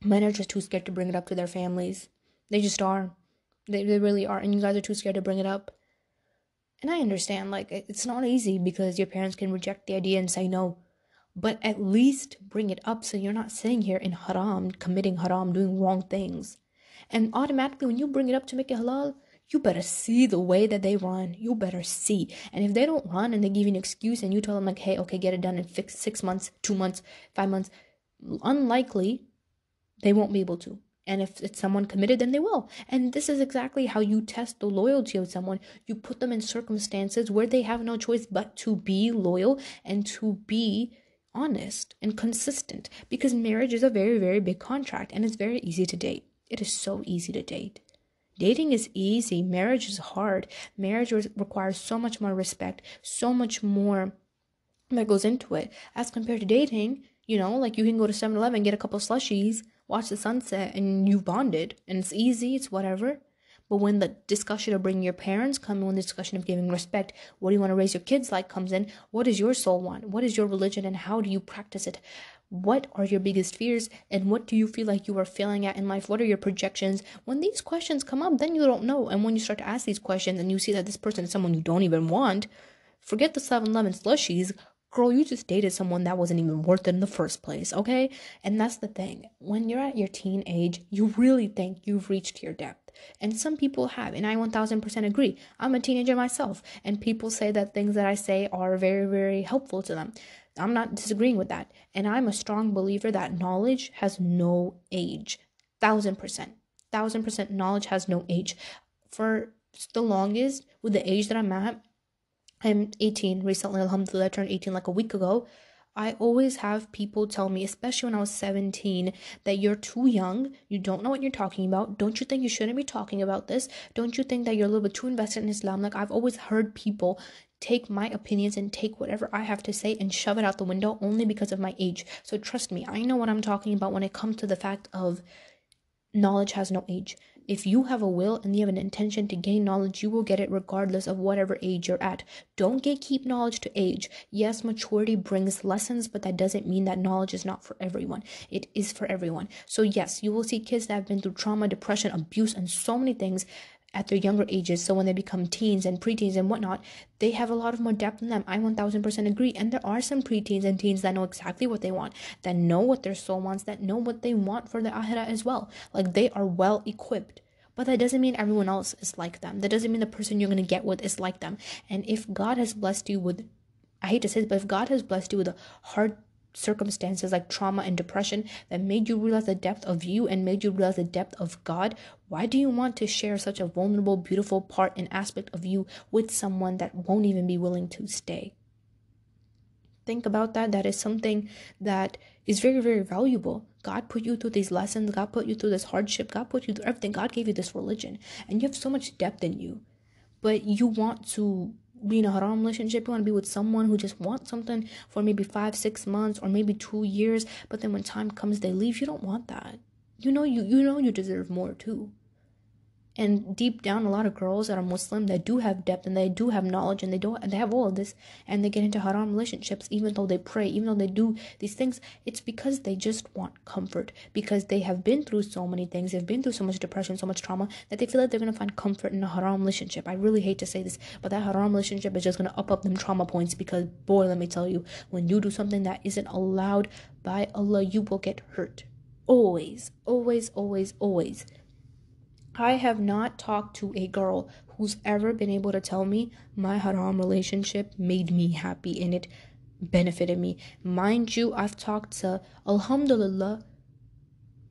men are just too scared to bring it up to their families. They just are. They really are. And you guys are too scared to bring it up. And I understand, like, it's not easy because your parents can reject the idea and say no. But at least bring it up so you're not sitting here in haram, committing haram, doing wrong things. And automatically when you bring it up to make it halal, you better see the way that they run. You better see. And if they don't run and they give you an excuse and you tell them like, hey, okay, get it done in 6 months, 2 months, 5 months, unlikely they won't be able to. And if it's someone committed, then they will. And this is exactly how you test the loyalty of someone. You put them in circumstances where they have no choice but to be loyal and to be honest and consistent, because marriage is a very, very big contract and it's very easy to date. It is so easy to date. Dating is easy. Marriage is hard. Marriage requires so much more respect, so much more that goes into it as compared to dating. You know, like you can go to 7-Eleven, get a couple slushies, watch the sunset, and you've bonded, and it's easy, it's whatever. But when the discussion of bringing your parents come in, when the discussion of giving respect, what do you want to raise your kids like comes in, what does your soul want? What is your religion and how do you practice it? What are your biggest fears and what do you feel like you are failing at in life? What are your projections? When these questions come up, then you don't know. And when you start to ask these questions and you see that this person is someone you don't even want, forget the 7-Eleven slushies. Girl, you just dated someone that wasn't even worth it in the first place, okay? And that's the thing. When you're at your teen age, you really think you've reached your depth. And some people have, and I 1000% agree. I'm a teenager myself, and people say that things that I say are very, very helpful to them. I'm not disagreeing with that. And I'm a strong believer that knowledge has no age. 1000%. 1000% knowledge has no age. For the longest, with the age that I'm at, I'm 18 recently, alhamdulillah, I turned 18 like a week ago. I always have people tell me, especially when I was 17, that you're too young, you don't know what you're talking about, don't you think you shouldn't be talking about this, don't you think that you're a little bit too invested in Islam? Like, I've always heard people take my opinions and take whatever I have to say and shove it out the window only because of my age. So trust me, I know what I'm talking about when it comes to the fact of knowledge has no age. If you have a will and you have an intention to gain knowledge, you will get it regardless of whatever age you're at. Don't gatekeep knowledge to age. Yes, maturity brings lessons, but that doesn't mean that knowledge is not for everyone. It is for everyone. So yes, you will see kids that have been through trauma, depression, abuse, and so many things at their younger ages. So when they become teens and preteens and whatnot, they have a lot of more depth in them. I 1000% agree. And there are some preteens and teens that know exactly what they want, that know what their soul wants, that know what they want for the akhirah as well. Like, they are well equipped. But that doesn't mean everyone else is like them. That doesn't mean the person you're going to get with is like them. And if God has blessed you with, I hate to say this, but if God has blessed you with a hard circumstances like trauma and depression that made you realize the depth of you and made you realize the depth of God, why do you want to share such a vulnerable, beautiful part and aspect of you with someone that won't even be willing to stay? Think about that. That is something that is very, very valuable. God put you through these lessons. God put you through this hardship. God put you through everything. God gave you this religion, and you have so much depth in you, but you want to be in a haram relationship. You want to be with someone who just wants something for maybe 5-6 months or maybe 2 years, but then when time comes they leave. You don't want that. You know you deserve more too. And deep down, a lot of girls that are Muslim, that do have depth and they do have knowledge and they have all of this, and they get into haram relationships even though they pray, even though they do these things. It's because they just want comfort, because they have been through so many things, they've been through so much depression, so much trauma, that they feel like they're going to find comfort in a haram relationship. I really hate to say this, but that haram relationship is just going to up them trauma points, because boy, let me tell you, when you do something that isn't allowed by Allah, you will get hurt. Always, always, always, always. I have not talked to a girl who's ever been able to tell me my haram relationship made me happy and it benefited me. Mind you, I've talked to, alhamdulillah,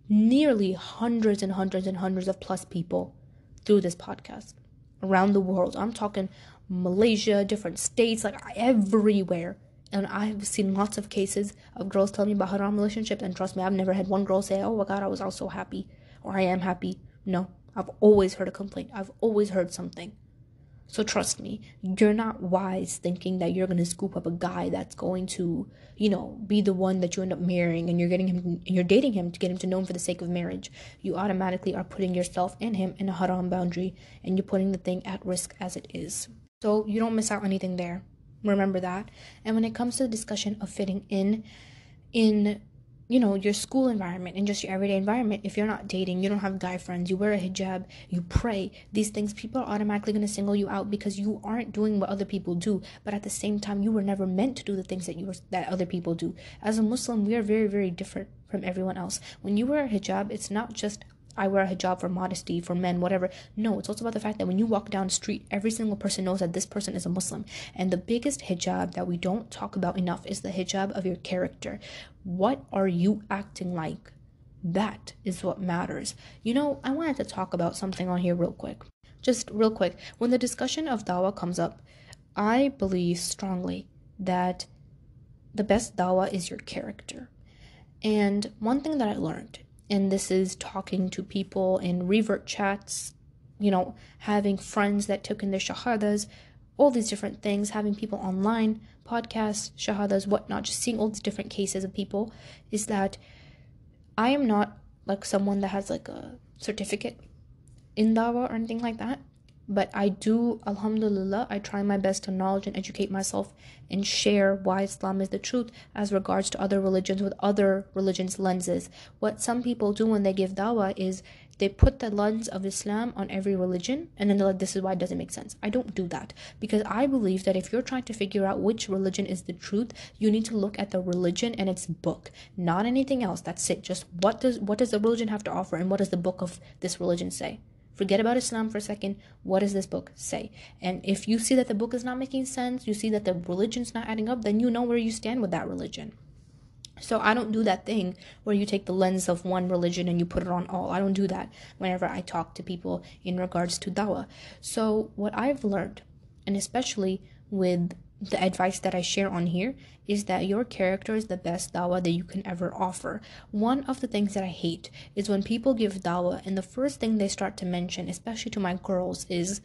nearly hundreds and hundreds and hundreds of plus people through this podcast around the world. I'm talking Malaysia, different states, like everywhere. And I've seen lots of cases of girls telling me about haram relationships, and trust me, I've never had one girl say, oh my God, I was all so happy, or I am happy. No. I've always heard a complaint. I've always heard something. So trust me, you're not wise thinking that you're going to scoop up a guy that's going to, be the one that you end up marrying, and you're dating him to get him to know him for the sake of marriage. You automatically are putting yourself and him in a haram boundary, and you're putting the thing at risk as it is. So you don't miss out anything there. Remember that. And when it comes to the discussion of fitting in your school environment and just your everyday environment, if you're not dating, you don't have guy friends, you wear a hijab, you pray, these things, people are automatically going to single you out because you aren't doing what other people do. But at the same time, you were never meant to do the things that other people do. As a Muslim, we are very, very different from everyone else. When you wear a hijab, it's not just I wear a hijab for modesty, for men, whatever. No, it's also about the fact that when you walk down the street, every single person knows that this person is a Muslim. And the biggest hijab that we don't talk about enough is the hijab of your character. What are you acting like? That is what matters. I wanted to talk about something on here real quick. Just real quick. When the discussion of dawah comes up, I believe strongly that the best dawah is your character. And one thing that I learned, and this is talking to people in revert chats, having friends that took in their shahadas, all these different things, having people online, podcasts, shahadas, whatnot, just seeing all these different cases of people, is that I am not like someone that has like a certificate in dawah or anything like that. But I do, alhamdulillah, I try my best to knowledge and educate myself and share why Islam is the truth as regards to other religions with other religions' lenses. What some people do when they give dawah is they put the lens of Islam on every religion, and then they're like, this is why it doesn't make sense. I don't do that, because I believe that if you're trying to figure out which religion is the truth, you need to look at the religion and its book, not anything else. That's it. Just what does the religion have to offer, and what does the book of this religion say? Forget about Islam for a second. What does this book say? And if you see that the book is not making sense, you see that the religion's not adding up, then you know where you stand with that religion. So I don't do that thing where you take the lens of one religion and you put it on all. I don't do that whenever I talk to people in regards to dawah. So what I've learned, and especially with the advice that I share on here, is that your character is the best dawah that you can ever offer. One of the things that I hate is when people give dawah and the first thing they start to mention, especially to my girls, is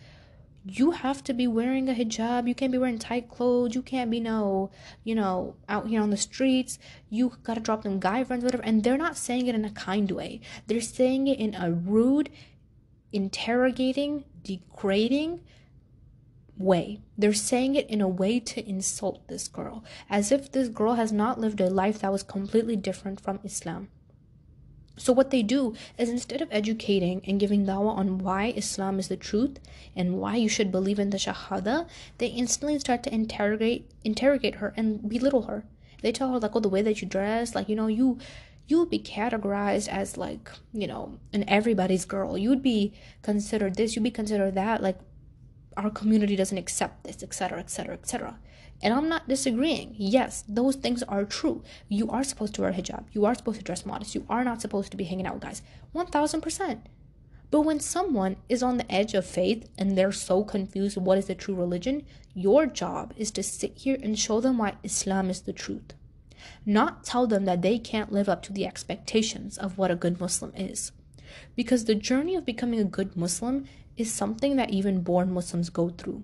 you have to be wearing a hijab, you can't be wearing tight clothes, you can't be out here on the streets, you gotta drop them guy friends, whatever. And they're not saying it in a kind way. They're saying it in a rude, interrogating, degrading way. They're saying it in a way to insult this girl, as if this girl has not lived a life that was completely different from Islam. So what they do is, instead of educating and giving dawah on why Islam is the truth and why you should believe in the shahada, they instantly start to interrogate her and belittle her. They tell her, like, oh, the way that you dress, like, you would be categorized as, like, an everybody's girl. You would be considered this, you'd be considered that, like, our community doesn't accept this, etc., etc., etc. And I'm not disagreeing. Yes, those things are true. You are supposed to wear a hijab. You are supposed to dress modest. You are not supposed to be hanging out with guys. 1000%. But when someone is on the edge of faith and they're so confused what is the true religion, your job is to sit here and show them why Islam is the truth. Not tell them that they can't live up to the expectations of what a good Muslim is. Because the journey of becoming a good Muslim is something that even born Muslims go through.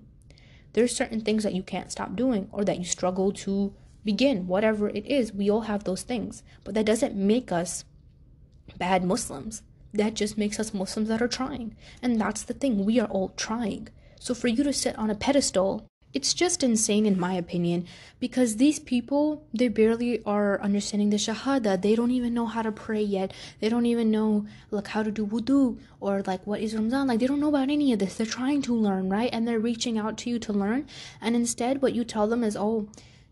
There's certain things that you can't stop doing, or that you struggle to begin, whatever it is. We all have those things, but that doesn't make us bad Muslims. That just makes us Muslims that are trying. And that's the thing, we are all trying. So for you to sit on a pedestal, it's just insane in my opinion, because these people, they barely are understanding the shahada. They don't even know how to pray yet. They don't even know like how to do wudu, or like what is Ramadan. Like, they don't know about any of this. They're trying to learn, right? And they're reaching out to you to learn. And instead what you tell them is, oh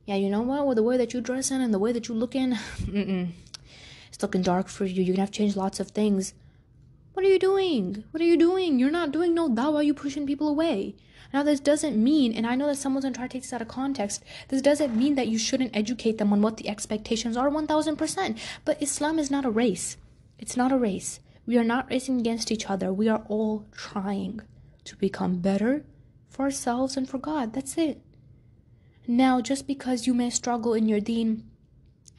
yeah, you know what, well, the way that you dress in and the way that you look in, it's looking dark for you. You're gonna have to change lots of things. What are you doing? What are you doing? You're not doing no dawah. You pushing people away. Now, this doesn't mean, and I know that someone's going to try to take this out of context, this doesn't mean that you shouldn't educate them on what the expectations are, 1000%. But Islam is not a race. It's not a race. We are not racing against each other. We are all trying to become better for ourselves and for God. That's it. Now, just because you may struggle in your deen,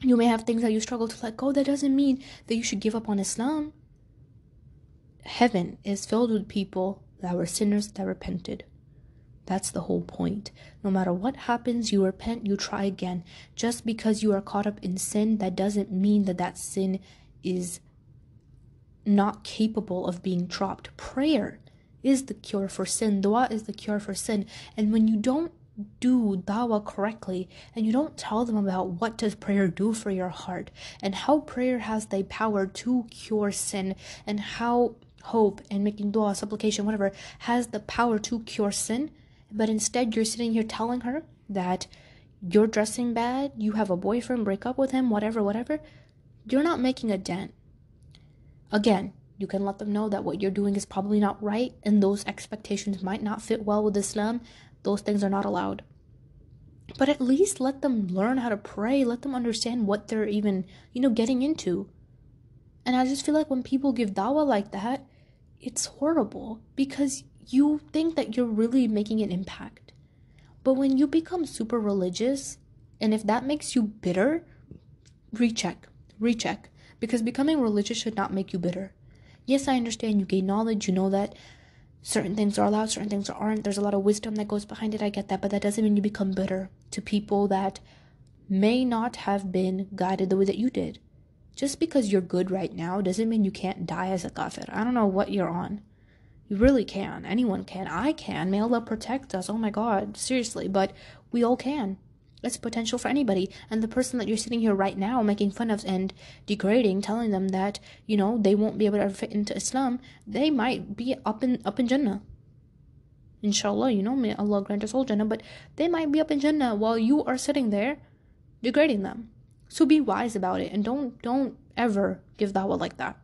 you may have things that you struggle to let go, that doesn't mean that you should give up on Islam. Heaven is filled with people that were sinners that repented. That's the whole point. No matter what happens, you repent, you try again. Just because you are caught up in sin, that doesn't mean that that sin is not capable of being dropped. Prayer is the cure for sin. Dua is the cure for sin. And when you don't do dawah correctly, and you don't tell them about what does prayer do for your heart, and how prayer has the power to cure sin, and how hope and making dua, supplication, whatever, has the power to cure sin, but instead you're sitting here telling her that you're dressing bad, you have a boyfriend, break up with him, whatever, you're not making a dent. Again, you can let them know that what you're doing is probably not right, and those expectations might not fit well with Islam. Those things are not allowed. But at least let them learn how to pray. Let them understand what they're even, getting into. And I just feel like when people give dawah like that, it's horrible because you think that you're really making an impact. But when you become super religious, and if that makes you bitter, recheck. Because becoming religious should not make you bitter. Yes, I understand you gain knowledge, you know that certain things are allowed, certain things aren't. There's a lot of wisdom that goes behind it, I get that, but that doesn't mean you become bitter to people that may not have been guided the way that you did. Just because you're good right now doesn't mean you can't die as a kafir. I don't know what you're on. You really can. Anyone can. I can. May Allah protect us. Oh my God. Seriously. But we all can. It's potential for anybody. And the person that you're sitting here right now making fun of and degrading, telling them that, they won't be able to fit into Islam, they might be up in Jannah. Inshallah, may Allah grant us all Jannah, but they might be up in Jannah while you are sitting there degrading them. So be wise about it and don't ever give dawah like that.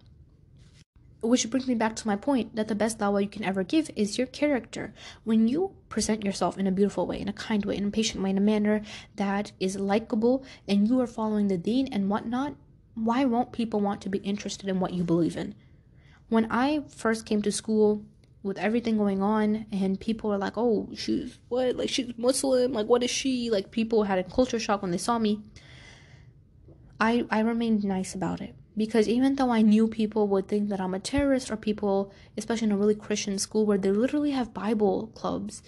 Which brings me back to my point that the best dawah you can ever give is your character. When you present yourself in a beautiful way, in a kind way, in a patient way, in a manner that is likable, and you are following the deen and whatnot, why won't people want to be interested in what you believe in? When I first came to school with everything going on and people were like, oh, she's what? Like, she's Muslim. Like, what is she? Like, people had a culture shock when they saw me. I remained nice about it. Because even though I knew people would think that I'm a terrorist, or people, especially in a really Christian school where they literally have Bible clubs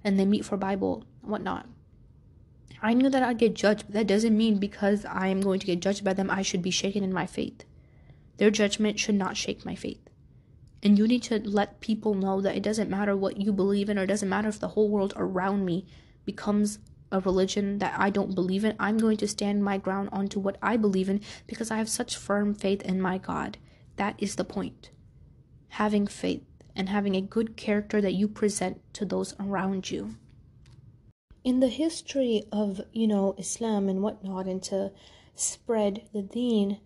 and they meet for Bible and whatnot, I knew that I'd get judged. But that doesn't mean because I am going to get judged by them, I should be shaken in my faith. Their judgment should not shake my faith. And you need to let people know that it doesn't matter what you believe in, or it doesn't matter if the whole world around me becomes a religion that I don't believe in. I'm going to stand my ground onto what I believe in because I have such firm faith in my God. That is the point. Having faith and having a good character that you present to those around you. In the history of, Islam and whatnot, and to spread the deen,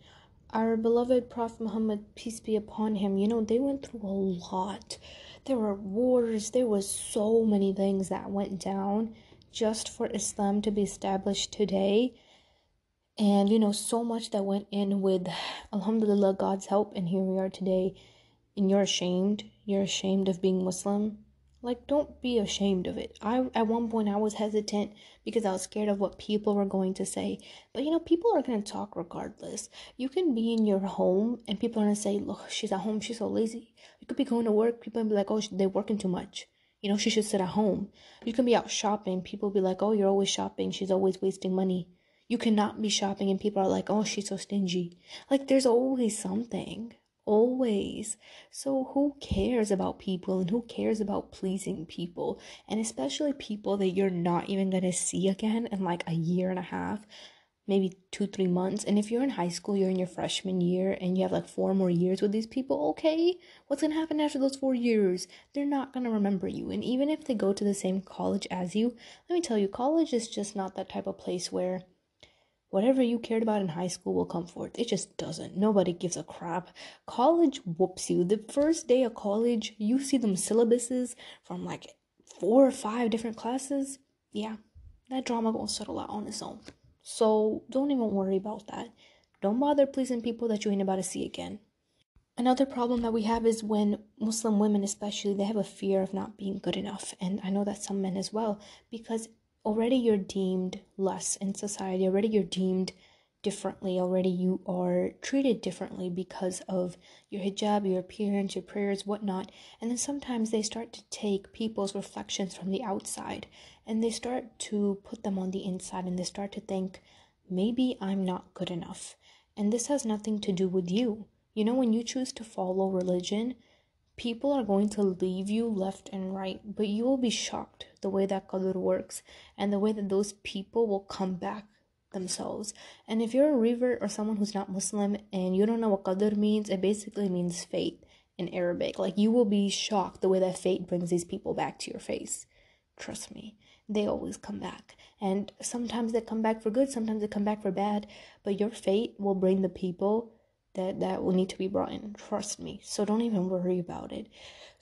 our beloved Prophet Muhammad, peace be upon him, they went through a lot. There were wars, there was so many things that went down just for Islam to be established today. And so much that went in with, alhamdulillah, God's help, and here we are today. And you're ashamed of being Muslim. Like, don't be ashamed of it. At one point I was hesitant because I was scared of what people were going to say. But people are going to talk regardless. You can be in your home and people are going to say, look, she's at home, she's so lazy. You could be going to work, people will be like, oh, they're working too much. She should sit at home. You can be out shopping. People be like, oh, you're always shopping. She's always wasting money. You cannot be shopping and people are like, oh, she's so stingy. Like, there's always something. Always. So who cares about people, and who cares about pleasing people? And especially people that you're not even going to see again in like a year and a half. Maybe 2-3 months. And if you're in high school, you're in your freshman year and you have like 4 more years with these people, okay, what's gonna happen after those 4 years? They're not gonna remember you. And even if they go to the same college as you, let me tell you, college is just not that type of place where whatever you cared about in high school will come forth. It just doesn't. Nobody gives a crap. College whoops you. The first day of college, you see them syllabuses from like 4 or 5 different classes. Yeah, that drama gonna settle out on its own. So don't even worry about that. Don't bother pleasing people that you ain't about to see again. Another problem that we have is when Muslim women especially, they have a fear of not being good enough. And I know that some men as well, because already you're deemed less in society. Already you're deemed differently already. You are treated differently because of your hijab, your appearance, your prayers, whatnot. And then sometimes they start to take people's reflections from the outside and they start to put them on the inside, and they start to think, maybe I'm not good enough. And this has nothing to do with you. You know, when you choose to follow religion, people are going to leave you left and right, but you will be shocked the way that qadr works and the way that those people will come back themselves. And if you're a revert or someone who's not Muslim and you don't know what qadr means, it basically means fate in Arabic. Like, you will be shocked the way that fate brings these people back to your face. Trust me, they always come back. And sometimes they come back for good, sometimes they come back for bad, but your fate will bring the people that will need to be brought in. Trust me. So don't even worry about it.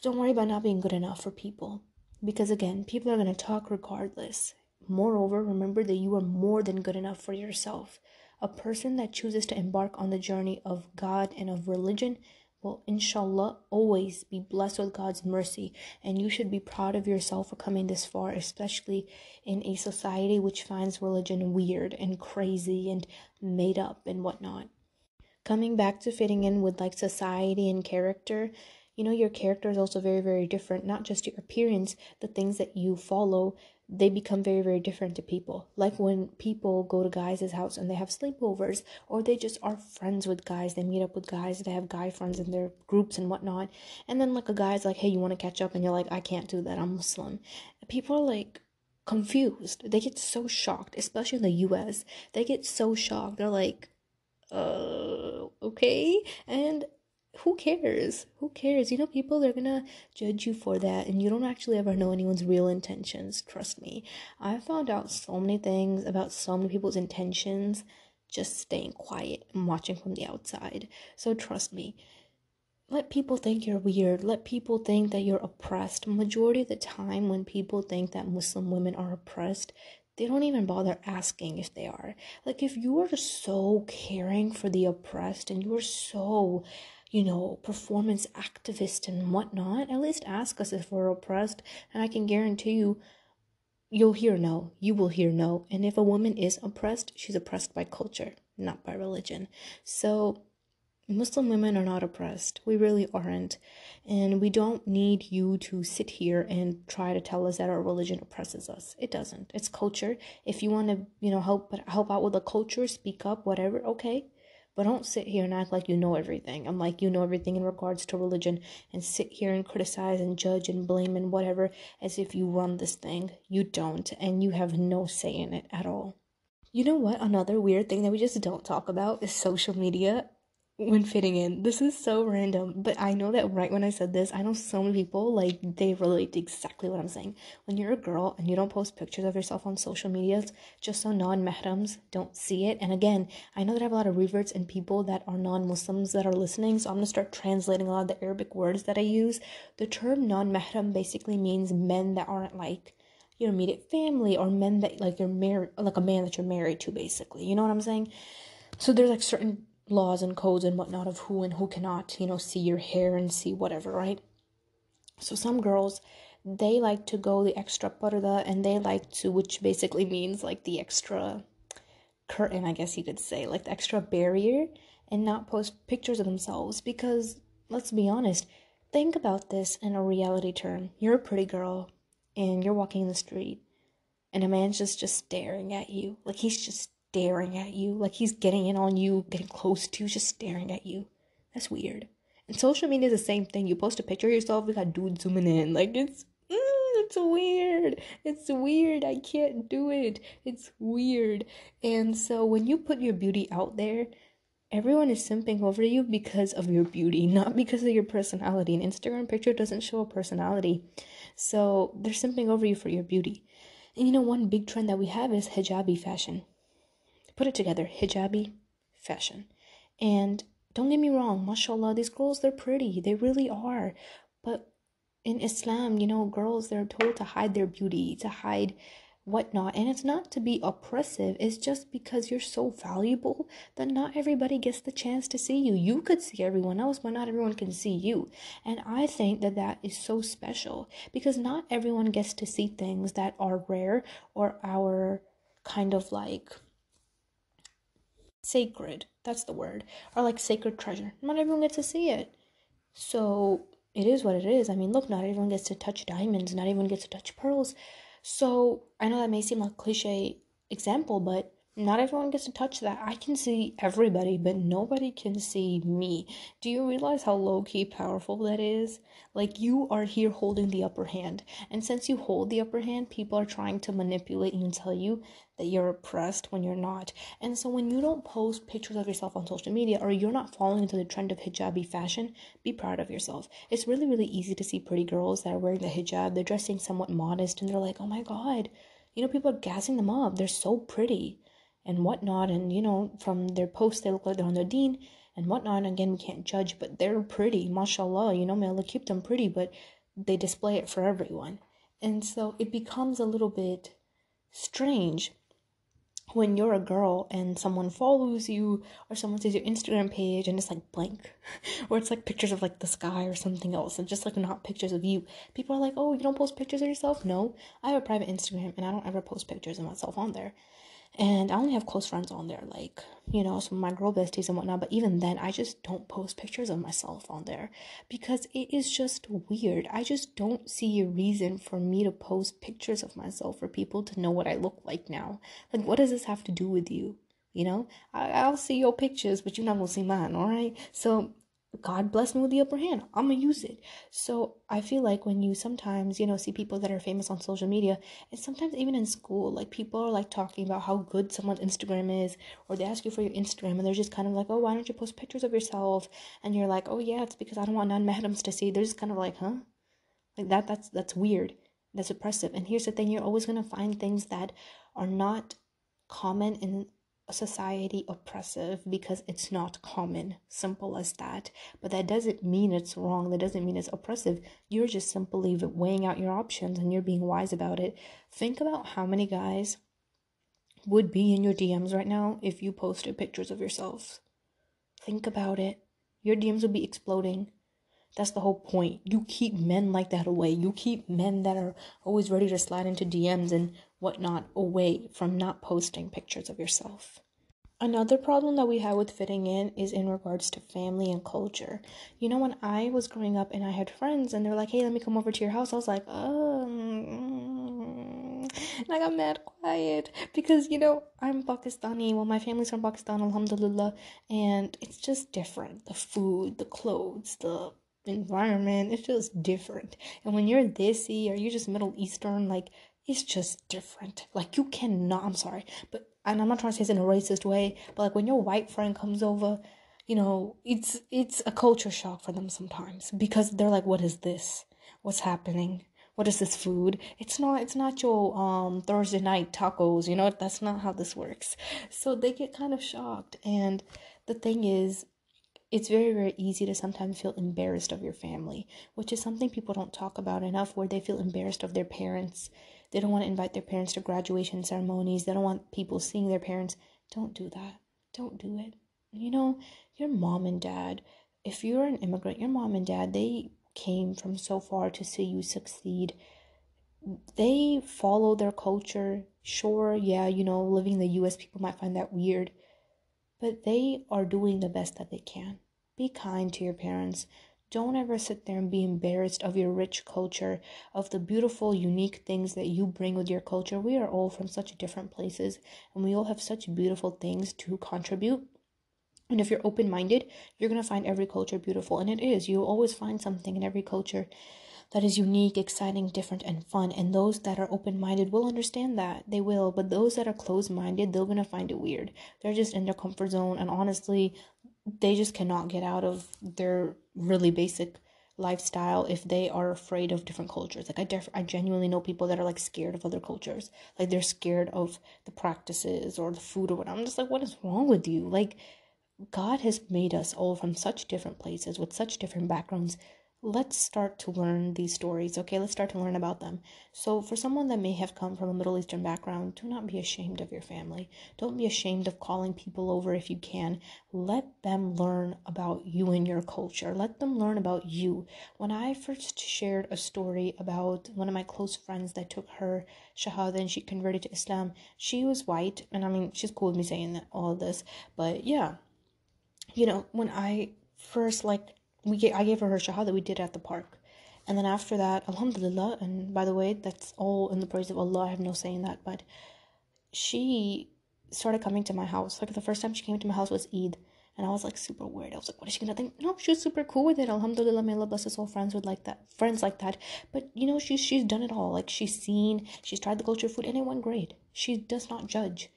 Don't worry about not being good enough for people, because again, people are going to talk regardless. Moreover, remember that you are more than good enough for yourself. A person that chooses to embark on the journey of God and of religion will, inshallah, always be blessed with God's mercy. And you should be proud of yourself for coming this far, especially in a society which finds religion weird and crazy and made up and whatnot. Coming back to fitting in with like society and character, you know, your character is also very, very different. Not just your appearance, the things that you follow, they become very, very different to people. Like when people go to guys' house and they have sleepovers, or they just are friends with guys, they meet up with guys, they have guy friends in their groups and whatnot. And then like a guy's like, hey, you want to catch up? And you're like, I can't do that, I'm Muslim. People are like confused. They get so shocked, especially in the US. They get so shocked. They're like, okay. And who cares? Who cares? You know, people, they're gonna judge you for that, and you don't actually ever know anyone's real intentions. Trust me. I found out so many things about so many people's intentions just staying quiet and watching from the outside. So trust me. Let people think you're weird. Let people think that you're oppressed. Majority of the time when people think that Muslim women are oppressed, they don't even bother asking if they are. Like, if you are so caring for the oppressed and you are so, you know, performance activist and whatnot, at least ask us if we're oppressed. And I can guarantee you, you'll hear no. You will hear no. And if a woman is oppressed, she's oppressed by culture, not by religion. So Muslim women are not oppressed. We really aren't. And we don't need you to sit here and try to tell us that our religion oppresses us. It doesn't. It's culture. If you want to, you know, help out with the culture, speak up, whatever, okay. But don't sit here and act like you know everything. I'm like, you know everything in regards to religion, and sit here and criticize and judge and blame and whatever as if you run this thing. You don't, and you have no say in it at all. You know what? Another weird thing that we just don't talk about is social media when fitting in. This is so random, but I know that right when I said this, I know so many people, like, they relate to exactly what I'm saying. When you're a girl and you don't post pictures of yourself on social media, just so non-mahrams don't see it. And again, I know that I have a lot of reverts and people that are non-Muslims that are listening, so I'm going to start translating a lot of the Arabic words that I use. The term non-mahram basically means men that aren't like your immediate family, or men that like you're married, like a man that you're married to, basically. You know what I'm saying? So there's like certain laws and codes and whatnot of who and who cannot, you know, see your hair and see whatever, right? So some girls, they like to go the extra parda, and they like to, which basically means like the extra curtain, I guess you could say, like the extra barrier, and not post pictures of themselves. Because let's be honest, think about this in a reality term. You're a pretty girl and you're walking in the street, and a man's just staring at you. Like, he's just staring at you. Like, he's getting in on you, getting close to you, just staring at you. That's weird. And social media is the same thing. You post a picture of yourself, we got dudes zooming in. Like, it's weird. It's weird. I can't do it. It's weird. And so when you put your beauty out there, everyone is simping over you because of your beauty, not because of your personality. An Instagram picture doesn't show a personality. So they're simping over you for your beauty. And you know, one big trend that we have is hijabi fashion. Put it together, hijabi fashion. And don't get me wrong, mashallah, these girls, they're pretty. They really are. But in Islam, you know, girls, they're told to hide their beauty, to hide whatnot. And it's not to be oppressive. It's just because you're so valuable that not everybody gets the chance to see you. You could see everyone else, but not everyone can see you. And I think that that is so special, because not everyone gets to see things that are rare or our kind of like sacred, that's the word, or like sacred treasure. Not everyone gets to see it. So it is what it is. I mean, look, not everyone gets to touch diamonds, not everyone gets to touch pearls. So I know that may seem like a cliche example, but not everyone gets to touch that. I can see everybody, but nobody can see me. Do you realize how low-key powerful that is? Like, you are here holding the upper hand. And since you hold the upper hand, people are trying to manipulate you and tell you that you're oppressed when you're not. And so when you don't post pictures of yourself on social media, or you're not falling into the trend of hijabi fashion, be proud of yourself. It's really, really easy to see pretty girls that are wearing the hijab. They're dressing somewhat modest, and they're like, oh my God, people are gassing them up. They're so pretty and whatnot. And, from their posts, they look like they're on their deen and whatnot. And again, we can't judge, but they're pretty. Mashallah, may Allah keep them pretty, but they display it for everyone. And so it becomes a little bit strange when you're a girl and someone follows you, or someone sees your Instagram page and it's like blank, or it's like pictures of like the sky or something else, and just like not pictures of you. People are like, oh, you don't post pictures of yourself? No, I have a private Instagram and I don't ever post pictures of myself on there. And I only have close friends on there, like, some of my girl besties and whatnot. But even then, I just don't post pictures of myself on there because it is just weird. I just don't see a reason for me to post pictures of myself for people to know what I look like now. Like, what does this have to do with you? I'll see your pictures, but you're not gonna see mine, all right? So God bless me with the upper hand. I'm gonna use it. So I feel like when you sometimes, see people that are famous on social media, and sometimes even in school, like people are like talking about how good someone's Instagram is, or they ask you for your Instagram and they're just kind of like, oh, why don't you post pictures of yourself? And you're like, oh yeah, it's because I don't want non-madams to see. They're just kind of like, huh? Like that's weird. That's oppressive. And here's the thing, you're always gonna find things that are not common in a society oppressive because it's not common. Simple as that. But that doesn't mean it's wrong. That doesn't mean it's oppressive. You're just simply weighing out your options and you're being wise about it. Think about how many guys would be in your DMs right now if you posted pictures of yourself. Think about it. Your DMs would be exploding. That's the whole point. You keep men like that away. You keep men that are always ready to slide into DMs and whatnot away from not posting pictures of yourself. Another problem that we have with fitting in is in regards to family and culture. When I was growing up and I had friends and they're like, hey, let me come over to your house, I was like, and I got mad quiet because, I'm Pakistani. Well, my family's from Pakistan, alhamdulillah, and it's just different. The food, the clothes, the environment, it's just different. And when you're desi or you're just Middle Eastern, like, it's just different. Like, you cannot, I'm sorry, but, and I'm not trying to say this in a racist way, but like when your white friend comes over, it's a culture shock for them sometimes because they're like, what is this? What's happening? What is this food? It's not your Thursday night tacos, that's not how this works. So they get kind of shocked. And the thing is, it's very, very easy to sometimes feel embarrassed of your family, which is something people don't talk about enough, where they feel embarrassed of their parents. They don't want to invite their parents to graduation ceremonies. They don't want people seeing their parents. Don't do that. Don't do it. Your mom and dad, if you're an immigrant, your mom and dad, they came from so far to see you succeed. They follow their culture. Sure, yeah, living in the US, people might find that weird, but they are doing the best that they can. Be kind to your parents. Don't ever sit there and be embarrassed of your rich culture, of the beautiful, unique things that you bring with your culture. We are all from such different places, and we all have such beautiful things to contribute. And if you're open-minded, you're going to find every culture beautiful. And it is. You'll always find something in every culture that is unique, exciting, different, and fun. And those that are open-minded will understand that. They will. But those that are closed-minded, they're going to find it weird. They're just in their comfort zone. And honestly, they just cannot get out of their really basic lifestyle if they are afraid of different cultures. Like I genuinely know people that are like scared of other cultures. Like they're scared of the practices or the food or whatever. I'm just like, what is wrong with you? Like, God has made us all from such different places with such different backgrounds. Let's start to learn these stories, okay? Let's start to learn about them. So, for someone that may have come from a Middle Eastern background, do not be ashamed of your family. Don't be ashamed of calling people over if you can. Let them learn about you and your culture. Let them learn about you. When I first shared a story about one of my close friends that took her Shahada and she converted to Islam, she was white, and I mean, she's cool with me saying that, all of this, but yeah, when I first I gave her shahada, we did it at the park. And then after that, alhamdulillah, and by the way, that's all in the praise of Allah, I have no say in that, but she started coming to my house. Like the first time she came to my house was Eid, and I was like super worried. I was like, what is she gonna think? No, she was super cool with it. Alhamdulillah, may Allah bless us all, friends like that. But she's done it all. Like she's tried the culture food, and it went great. She does not judge.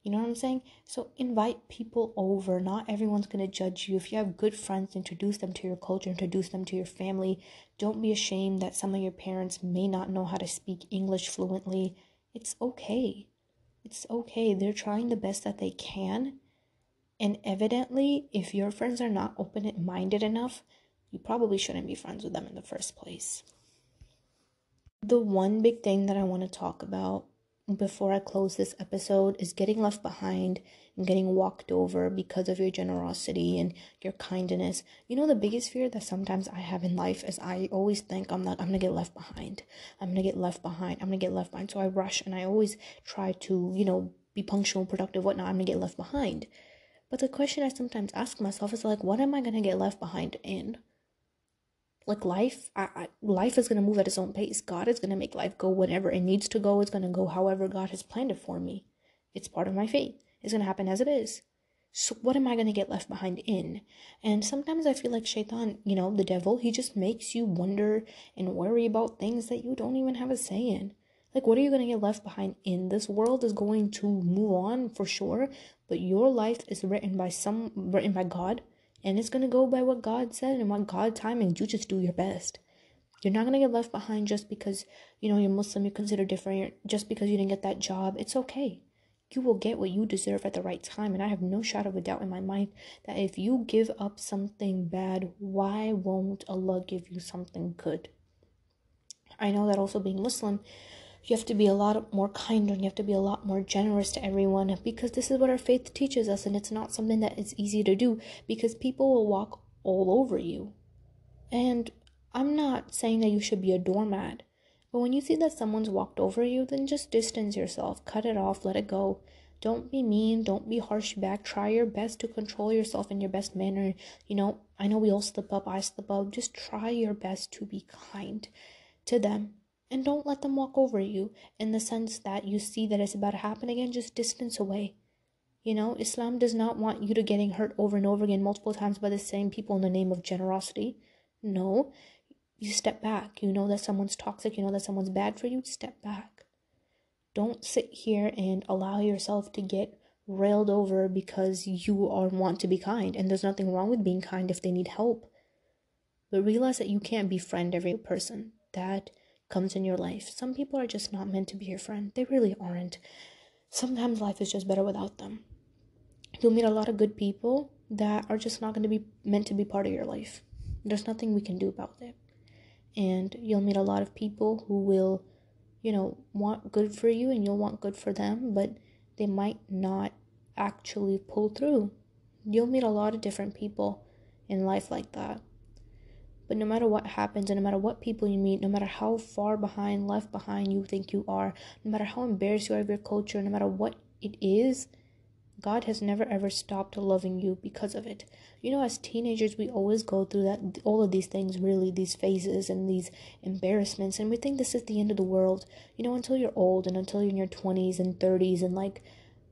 You know what I'm saying? So invite people over. Not everyone's going to judge you. If you have good friends, introduce them to your culture, introduce them to your family. Don't be ashamed that some of your parents may not know how to speak English fluently. It's okay. It's okay. They're trying the best that they can. And evidently, if your friends are not open-minded enough, you probably shouldn't be friends with them in the first place. The one big thing that I want to talk about before I close this episode is getting left behind and getting walked over because of your generosity and your kindness. The biggest fear that sometimes I have in life is I always think I'm going to get left behind. I'm going to get left behind. I'm going to get left behind. So I rush and I always try to, be punctual, productive, whatnot. I'm going to get left behind. But the question I sometimes ask myself is like, what am I going to get left behind in? Like life is going to move at its own pace. God is going to make life go whenever it needs to go. It's going to go however God has planned it for me. It's part of my faith. It's going to happen as it is. So what am I going to get left behind in? And sometimes I feel like Shaitan, the devil, he just makes you wonder and worry about things that you don't even have a say in. Like, what are you going to get left behind in? This world is going to move on for sure, but your life is written by God. And it's going to go by what God said and what God timed, and you just do your best. You're not going to get left behind just because, you're Muslim, you consider different, just because you didn't get that job. It's okay. You will get what you deserve at the right time. And I have no shadow of a doubt in my mind that if you give up something bad, why won't Allah give you something good? I know that also being Muslim, you have to be a lot more kinder and you have to be a lot more generous to everyone, because this is what our faith teaches us, and it's not something that is easy to do because people will walk all over you. And I'm not saying that you should be a doormat, but when you see that someone's walked over you, then just distance yourself, cut it off, let it go. Don't be mean, don't be harsh back. Try your best to control yourself in your best manner. I know we all slip up, I slip up. Just try your best to be kind to them. And don't let them walk over you in the sense that you see that it's about to happen again. Just distance away. Islam does not want you to getting hurt over and over again multiple times by the same people in the name of generosity. No, you step back. You know that someone's toxic. You know that someone's bad for you. Step back. Don't sit here and allow yourself to get railed over because you want to be kind. And there's nothing wrong with being kind if they need help. But realize that you can't befriend every person that comes in your life. Some people are just not meant to be your friend. They really aren't. Sometimes life is just better without them. You'll meet a lot of good people that are just not going to be meant to be part of your life. There's nothing we can do about it. And you'll meet a lot of people who will, want good for you and you'll want good for them, but they might not actually pull through. You'll meet a lot of different people in life like that. But no matter what happens, and no matter what people you meet, no matter how far left behind you think you are, no matter how embarrassed you are of your culture, no matter what it is, God has never ever stopped loving you because of it. As teenagers, we always go through all of these things, really, these phases and these embarrassments, and we think this is the end of the world, until you're old and until you're in your 20s and 30s, and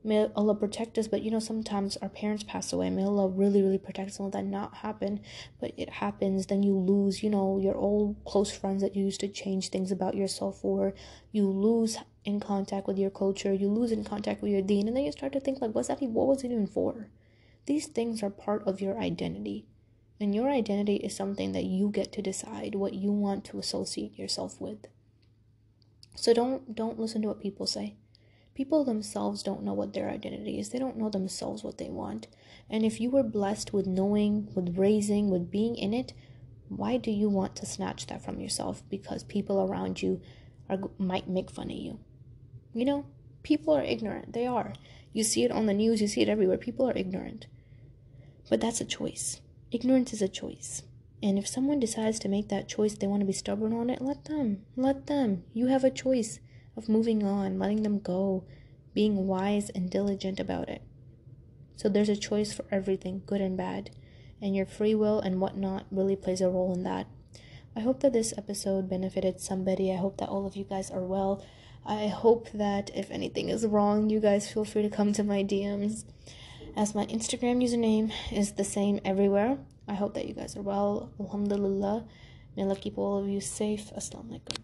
may Allah protect us, but sometimes our parents pass away. May Allah really, really protect us and let that not happen. But it happens, then you lose, your old close friends that you used to change things about yourself for. You lose in contact with your culture, you lose in contact with your deen, and then you start to think what was it even for? These things are part of your identity. And your identity is something that you get to decide what you want to associate yourself with. So don't listen to what people say. People themselves don't know what their identity is. They don't know themselves what they want. And if you were blessed with knowing, with raising, with being in it, Why do you want to snatch that from yourself because people around you might make fun of you? You know, people are ignorant. They are. You see it on the news. You see it everywhere. People are ignorant. But that's a choice. Ignorance is a choice. And if someone decides to make that choice, they want to be stubborn on it, let them. Let them. You have a choice of moving on, letting them go, being wise and diligent about it. So there's a choice for everything, good and bad. And your free will and whatnot really plays a role in that. I hope that this episode benefited somebody. I hope that all of you guys are well. I hope that if anything is wrong, you guys feel free to come to my DMs, as my Instagram username is the same everywhere. I hope that you guys are well. Alhamdulillah. May Allah keep all of you safe. Assalamu alaikum.